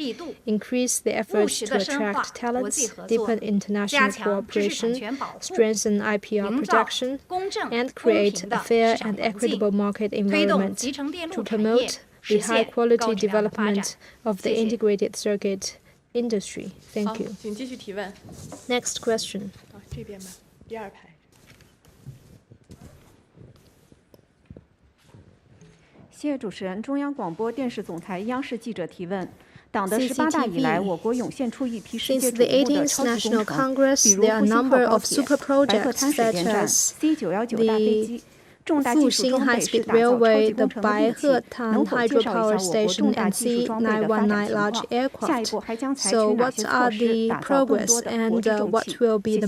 increase the efforts to attract talents, deepen international cooperation, strengthen IPR protection, and create a fair and equitable market environment to promote the high-quality development of the integrated circuit industry. Thank you. Next question. 这边吧，第2排。谢谢主持人。中央广播电视总台央视记者提问。党的18大以来，我国涌现出一批世界瞩目的超级工程，比如复兴号高铁、白鹤滩水电站、C919大飞机。重大技术装备是打造超级工程的利器，能否介绍一下我国重大技术装备的发展情况？下一步还将采取哪些措施，打造更多的国际重器？谢谢。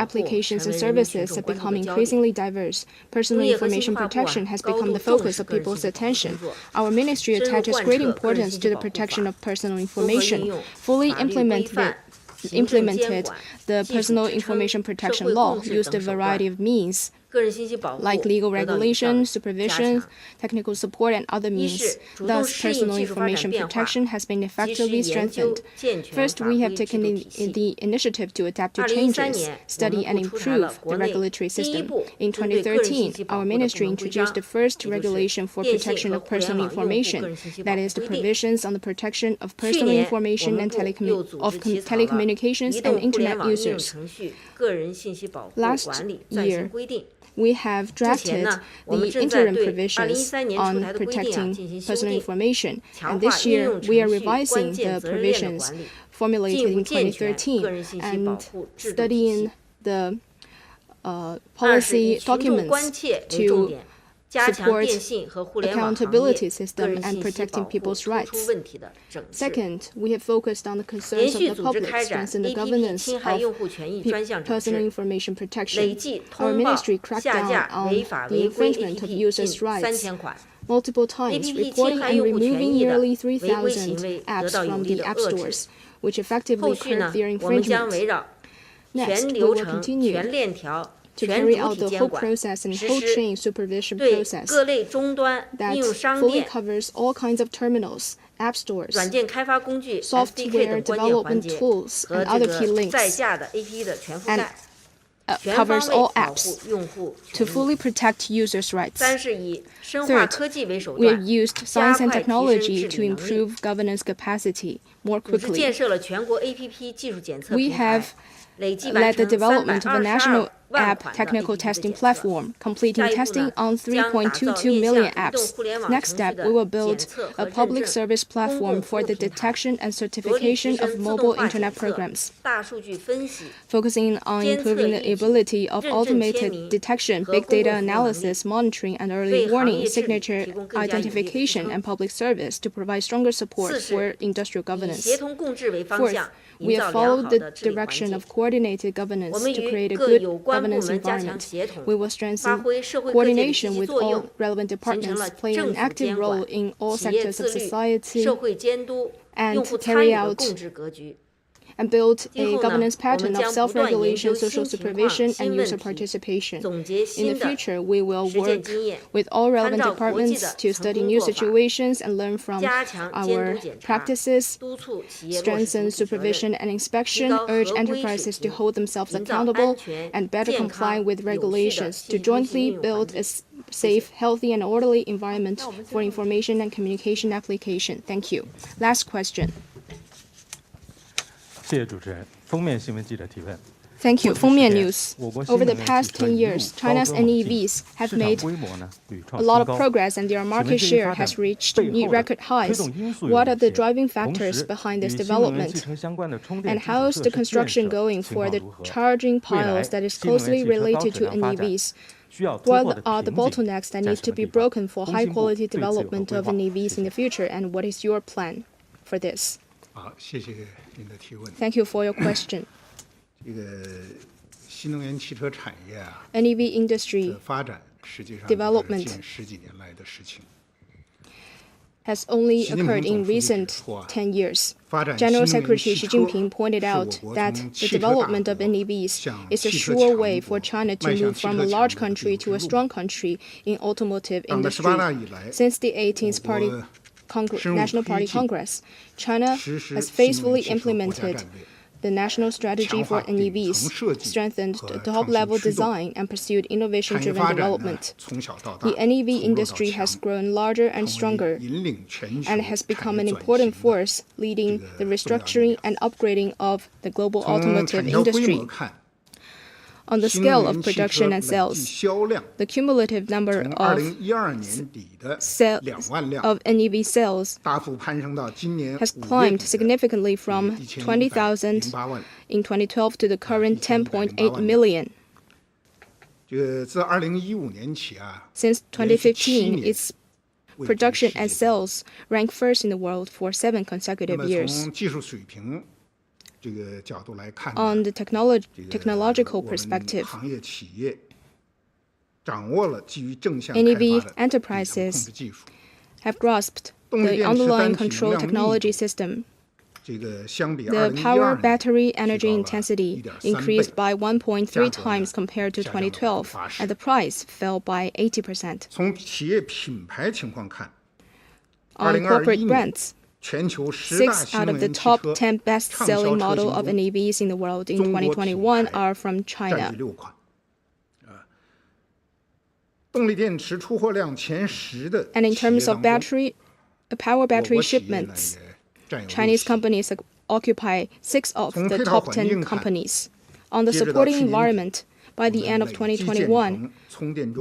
applications and services have become increasingly diverse. Personal information protection has become the focus of people's attention. Our ministry attaches great importance to the protection of personal information, fully implemented the Personal Information Protection Law, used a variety of means, like legal regulation, supervision, technical support, and other means. Thus, personal information protection has been effectively strengthened. First, we have taken the initiative to adapt to changes, study and improve the regulatory system. In 2013, our ministry introduced the first regulation for protection of personal information, that is, the provisions on the protection of personal information and telecommunications and Internet users. Last year, we have drafted the interim provisions on protecting personal information, and this year we are revising the provisions formulated in 2013 and studying the policy documents to support accountability system and protecting people's rights. Second, we have focused on the concerns of the public, strengthen the governance of personal information protection. Our ministry cracked down on the infringement of users' rights multiple times, reporting and removing nearly 3,000 apps from the app stores, which effectively curb their infringement. Next, we will continue to carry out the whole process and whole chain supervision process that fully covers all kinds of terminals, app stores, software development tools, and other key links, and covers all apps to fully protect users' rights. Third, we have used science and technology to improve governance capacity more quickly. We have led the development of a national app technical testing platform, completing testing on 3.22 million apps. Next step, we will build a public service platform for the detection and certification of mobile internet programs, focusing on improving the ability of automated detection, big data analysis, monitoring, and early warning, signature identification, and public service to provide stronger support for industrial governance. Fourth, we have followed the direction of coordinated governance to create a good governance environment. We will strengthen coordination with all relevant departments, play an active role in all sectors of society, and carry out and build a governance pattern of self-regulation, social supervision, and user participation. In the future, we will work with all relevant departments to study new situations and learn from our practices, strengthen supervision and inspection, urge enterprises to hold themselves accountable, and better comply with regulations to jointly build a safe, healthy, and orderly environment for information and communication application. Thank you. Last question. Thank you. 封面 news. Over the past 10 years, China's NEVs have made a lot of progress and their market share has reached new record highs. What are the driving factors behind this development? And how is the construction going for the charging piles that is closely related to NEVs? What are the bottlenecks that need to be broken for high-quality development of NEVs in the future, and what is your plan for this? Thank you for your question. NEV industry development has only occurred in recent 10 years. General Secretary Xi Jinping pointed out that the development of NEVs is a sure way for China to move from a large country to a strong country in automotive industry. Since the 18th National Party Congress, China has faithfully implemented the national strategy for NEVs, strengthened the top-level design, and pursued innovation-driven development. The NEV industry has grown larger and stronger and has become an important force leading the restructuring and upgrading of the global automotive industry. On the scale of production and sales, the cumulative number of NEV sales has climbed significantly from 20,000 in 2012 to the current 10.8 million. Since 2015, its production and sales rank first in the world for 7 consecutive years. On the technological perspective, NEV enterprises have grasped the underlying control technology system. The power battery energy intensity increased by 1.3 times compared to 2012, and the price fell by 80%. On corporate brands, 6 out of the top 10 best-selling models of NEVs in the world in 2021 are from China. And in terms of power battery shipments, Chinese companies occupy 6 of the top 10 companies. On the supporting environment, By the end of 2021,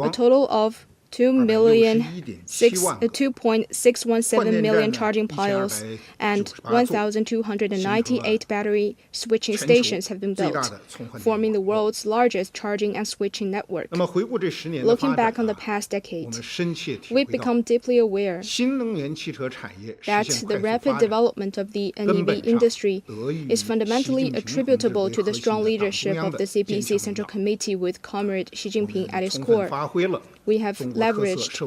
a total of 2.617 million charging piles and 1,298 battery switching stations have been built, forming the world's largest charging and switching network. Looking back on the past decade, we've become deeply aware that the rapid development of the NEV industry is fundamentally attributable to the strong leadership of the CPC Central Committee with Comrade Xi Jinping at its core. We have leveraged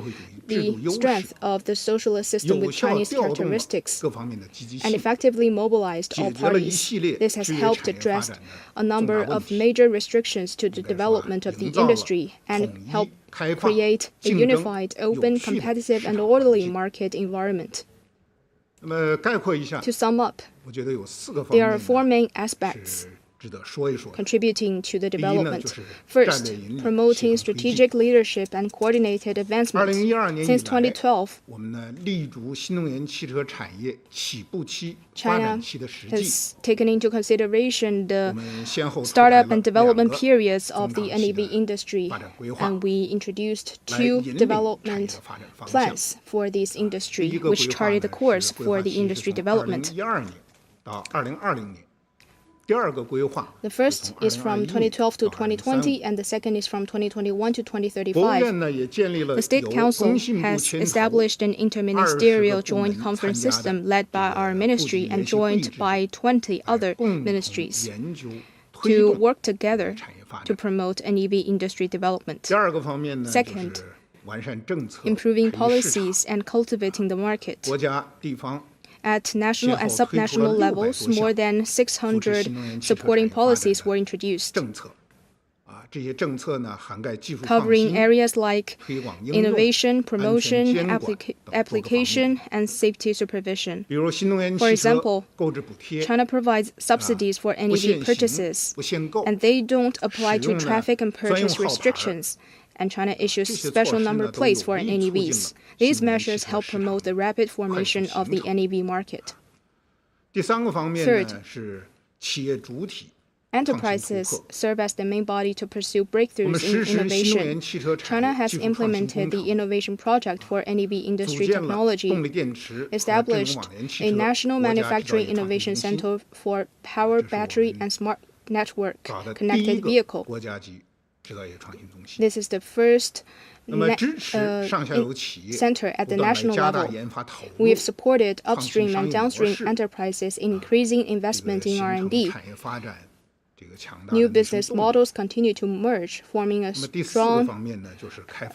the strength of the socialist system with Chinese characteristics and effectively mobilized all parties. This has helped address a number of major restrictions to the development of the industry and helped create a unified, open, competitive, and orderly market environment. To sum up, there are four main aspects contributing to the development. First, promoting strategic leadership and coordinated advancement. Since 2012, China has taken into consideration the startup and development periods of the NEV industry, and we introduced two development plans for this industry, which charted the course for the industry development. The first is from 2012 to 2020, and the second is from 2021 to 2035. The State Council has established an interministerial joint conference system led by our ministry and joined by 20 other ministries to work together to promote NEV industry development. Second, improving policies and cultivating the market. At national and subnational levels, more than 600 supporting policies were introduced, covering areas like innovation, promotion, application, and safety supervision. For example, China provides subsidies for NEV purchases, and they don't apply to traffic and purchase restrictions, and China issues special number plates for NEVs. These measures help promote the rapid formation of the NEV market. Third, enterprises serve as the main body to pursue breakthroughs in innovation. China has implemented the innovation project for NEV industry technology, established a national manufacturing innovation center for power, battery, and smart network connected vehicle. This is the first center at the national level. We have supported upstream and downstream enterprises in increasing investment in R&D. New business models continue to emerge, forming a strong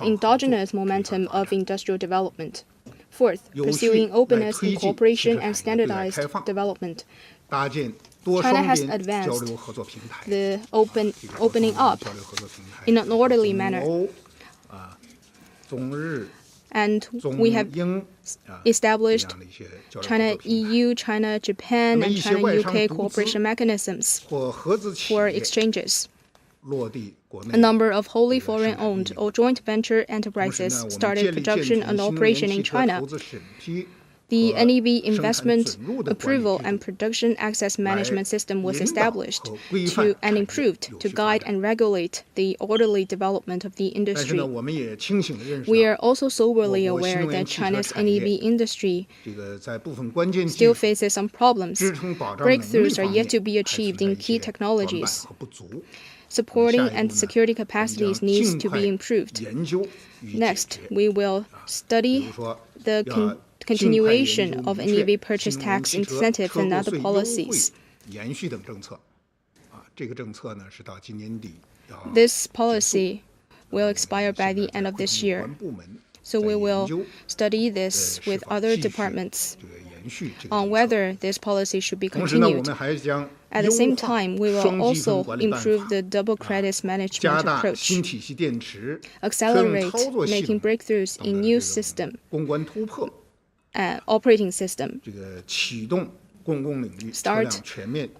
endogenous momentum of industrial development. Fourth, pursuing openness in cooperation and standardized development. China has advanced the opening up in an orderly manner. And we have established China-EU, China-Japan, and China-UK cooperation mechanisms for exchanges. A number of wholly foreign-owned or joint venture enterprises started production and operation in China. The NEV investment approval and production access management system was established and improved to guide and regulate the orderly development of the industry. We are also soberly aware that China's NEV industry still faces some problems. Breakthroughs are yet to be achieved in key technologies. Supporting and security capacities needs to be improved. Next, we will study the continuation of NEV purchase tax incentive and other policies. This policy will expire by the end of this year, so we will study this with other departments on whether this policy should be continued. At the same time, we will also improve the double credits management approach, accelerate making breakthroughs in new system, operating system, start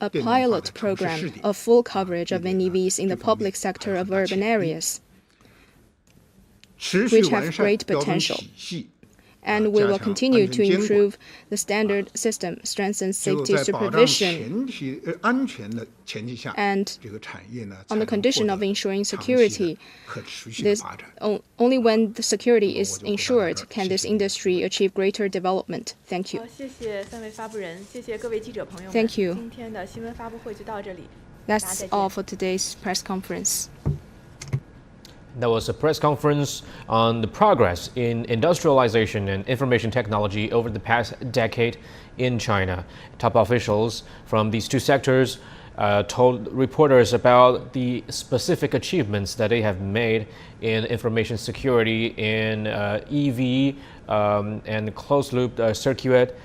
a pilot program of full coverage of NEVs in the public sector of urban areas, which have great potential, And we will continue to improve the standard system, strengthen safety supervision, and on the condition of ensuring security. Only when the security is ensured can this industry achieve greater development. Thank you. Thank you. That's all for today's press conference. That was a press conference on the progress in industrialization and information technology over the past decade in China. Top officials from these two sectors told reporters about the specific achievements that they have made in information security, in EV and closed-loop circuit,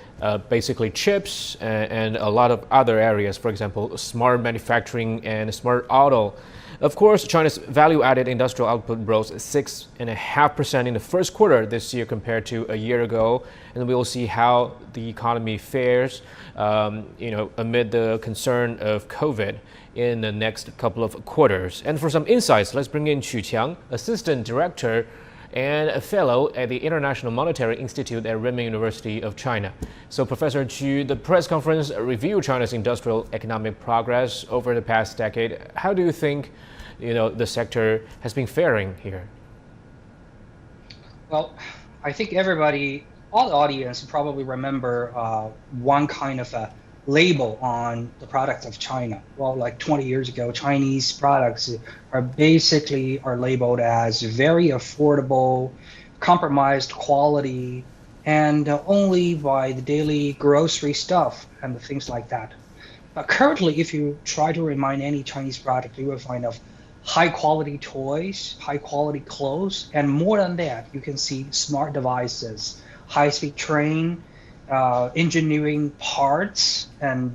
basically chips, and a lot of other areas, for example, smart manufacturing and smart auto. Of course, China's value-added industrial output rose 6.5% in the first quarter this year compared to a year ago, and we will see how the economy fares, amid the concern of COVID in the next couple of quarters. And for some insights, let's bring in Qu Qiang, Assistant Director and a fellow at the International Monetary Institute at Renmin University of China. So, Professor Qu, the press conference reviewed China's industrial economic progress over the past decade. How do you think, the sector has been faring here? Well, I think all the audience probably remember one kind of a label on the products of China. Well, like 20 years ago, Chinese products are labeled as very affordable, compromised quality, and only by the daily grocery stuff and things like that. But currently, if you try to remind any Chinese product, you will find of high quality toys, high quality clothes, and more than that, you can see smart devices, high-speed train, engineering parts, and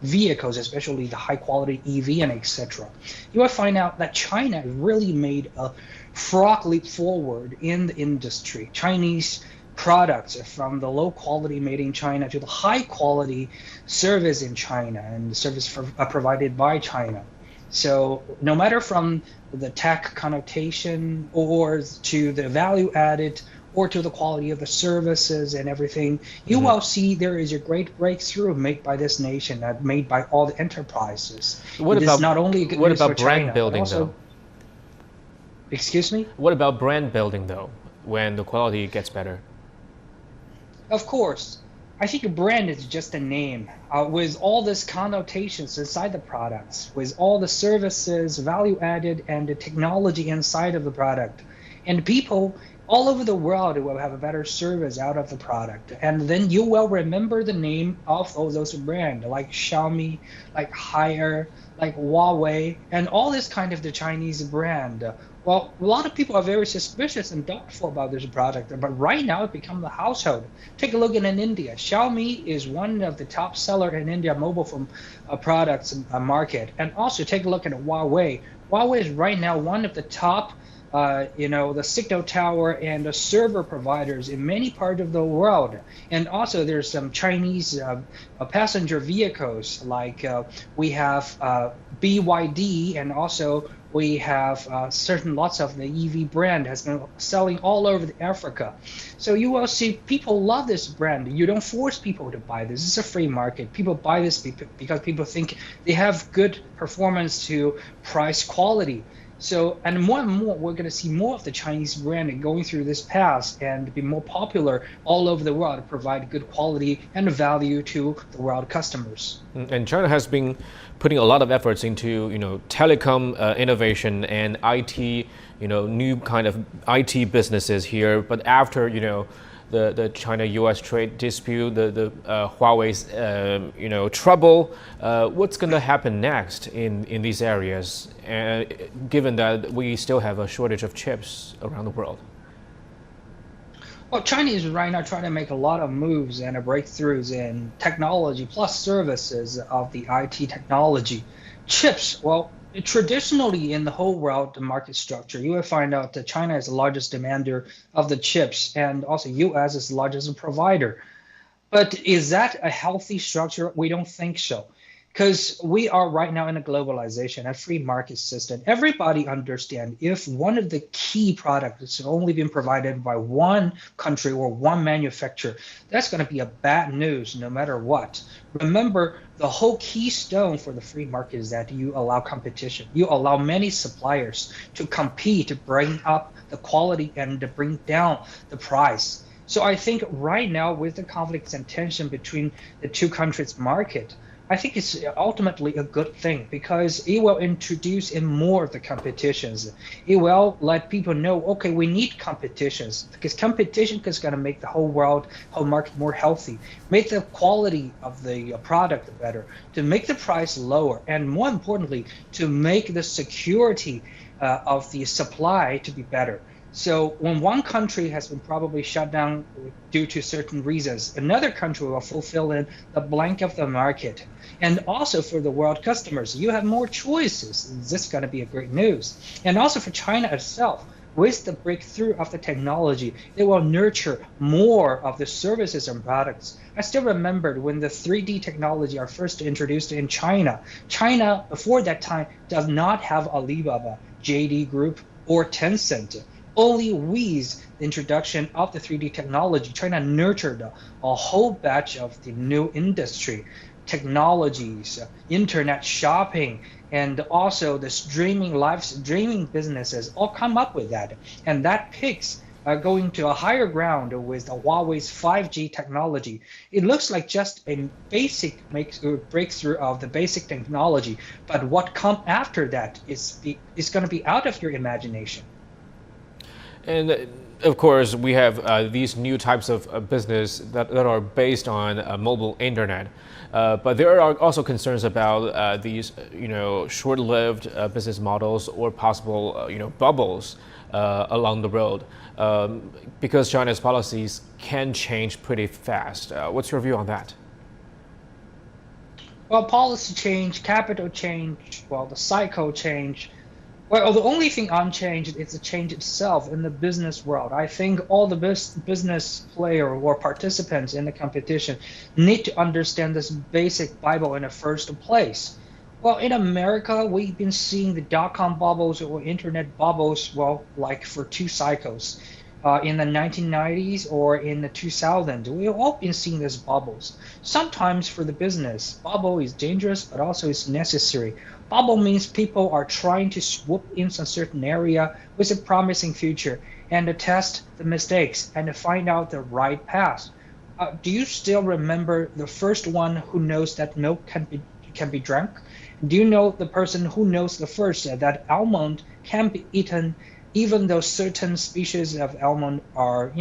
vehicles, especially the high-quality EV and etc. You will find out that China really made a frog leap forward in the industry. Chinese products, from the low quality made in China to the high quality service in China and the service provided by China. So no matter from the tech connotation or to the value added or to the quality of the services and everything, you will see there is a great breakthrough made by this nation, made by all the enterprises. What about brand building, though? Excuse me? What about brand building, though, when the quality gets better? Of course. I think a brand is just a name with all these connotations inside the products, with all the services, value added, and the technology inside of the product. And people all over the world will have a better service out of the product. And then you will remember the name of all those brands, like Xiaomi, like Haier, like Huawei, and all this kind of the Chinese brand. Well, a lot of people are very suspicious and doubtful about this product, but right now it become the household. Take a look at in India. Xiaomi is one of the top seller in India mobile phone products market. And also take a look at Huawei. Huawei is right now one of the top the signal tower and the server providers in many parts of the world. And also there's some Chinese passenger vehicles, like we have BYD, and also we have lots of the EV brand has been selling all over Africa. So you will see people love this brand. You don't force people to buy this. It's a free market. People buy this because people think they have good performance to price quality. So, and more, we're going to see more of the Chinese brand going through this path and be more popular all over the world, to provide good quality and value to the world customers. And China has been putting a lot of efforts into, telecom innovation and IT, new kind of IT businesses here. But after, the China-U.S. trade dispute, the Huawei's, trouble. What's going to happen next in these areas, given that we still have a shortage of chips around the world? Well, China is right now trying to make a lot of moves and breakthroughs in technology plus services of the IT technology. Chips, well, traditionally in the whole world, the market structure, you will find out that China is the largest demander of the chips, and also U.S. is the largest provider. But is that a healthy structure? We don't think so. Because we are right now in a globalization, a free market system. Everybody understands if one of the key products is only being provided by one country or one manufacturer, that's going to be a bad news no matter what. Remember, the whole keystone for the free market is that you allow competition. You allow many suppliers to compete, to bring up the quality and to bring down the price. So I think right now with the conflicts and tension between the two countries' market, I think it's ultimately a good thing because it will introduce in more of the competitions. It will let people know, okay, we need competitions because competition is going to make the whole market more healthy, make the quality of the product better, to make the price lower, and more importantly, to make the security of the supply to be better. So when one country has been probably shut down due to certain reasons, another country will fulfill in the blank of the market. And also for the world customers, you have more choices. This is going to be a great news. And also for China itself, with the breakthrough of the technology, it will nurture more of the services and products. I still remembered when the 3D technology are first introduced in China. China, before that time, does not have Alibaba, JD Group, or Tencent. Only with the introduction of the 3D technology, China nurtured a whole batch of the new industry, technologies, internet shopping, and also the live streaming businesses all come up with that. And that picks going to a higher ground with Huawei's 5G technology. It looks like just a basic breakthrough of the basic technology, but what comes after that is going to be out of your imagination. And of course, we have these new types of business that are based on mobile internet. But there are also concerns about these, short-lived business models or possible, bubbles along the road, because China's policies can change pretty fast. What's your view on that? Well, policy change, capital change, the cycle change. Well, the only thing unchanged is the change itself in the business world. I think all the business players or participants in the competition need to understand this basic Bible in the first place. Well, in America, we've been seeing the dot-com bubbles or internet bubbles, like for 2 cycles. In the 1990s or in the 2000s, we've all been seeing these bubbles. Sometimes for the business, bubble is dangerous, but also it's necessary. Bubble means people are trying to swoop in some certain area with a promising future and to test the mistakes and to find out the right path. Do you still remember the first one who knows that milk can be drunk? Do you know the person who knows the first that almond can be eaten even though certain species of almond are,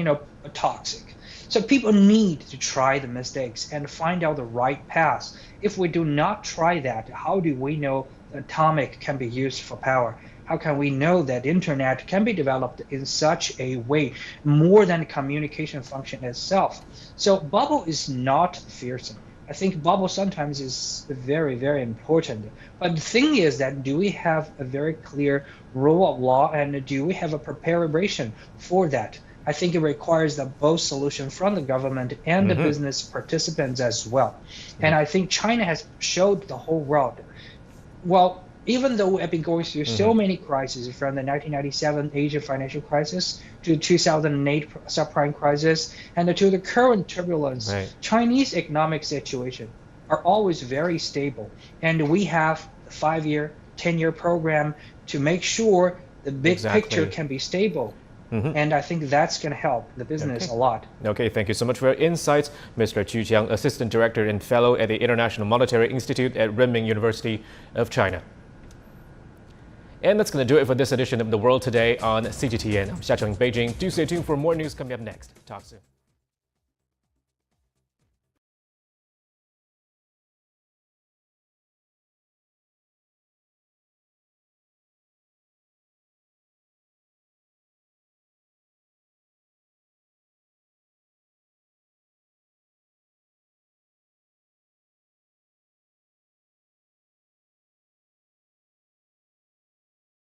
toxic? So people need to try the mistakes and find out the right path. If we do not try that, how do we know the atomic can be used for power? How can we know that internet can be developed in such a way more than communication function itself? So bubble is not fearsome. I think bubble sometimes is very, very important. But the thing is that do we have a very clear rule of law and do we have a preparation for that? I think it requires the both solution from the government and the business participants as well. And I think China has showed the whole world. Well, even though we have been going through so many crises from the 1997 Asian financial crisis to the 2008 subprime crisis and to the current turbulence, Chinese economic situation are always very stable. And we have a 5-year, 10-year program to make sure the big picture can be stable. And I think that's going to help the business a lot. Okay, thank you so much for your insights, Mr. Qu Jiang, Assistant Director and Fellow at the International Monetary Institute at Renmin University of China. And that's going to do it for this edition of The World Today on CGTN. I'm Xiaocheng in Beijing. Do stay tuned for more news coming up next. Talk soon.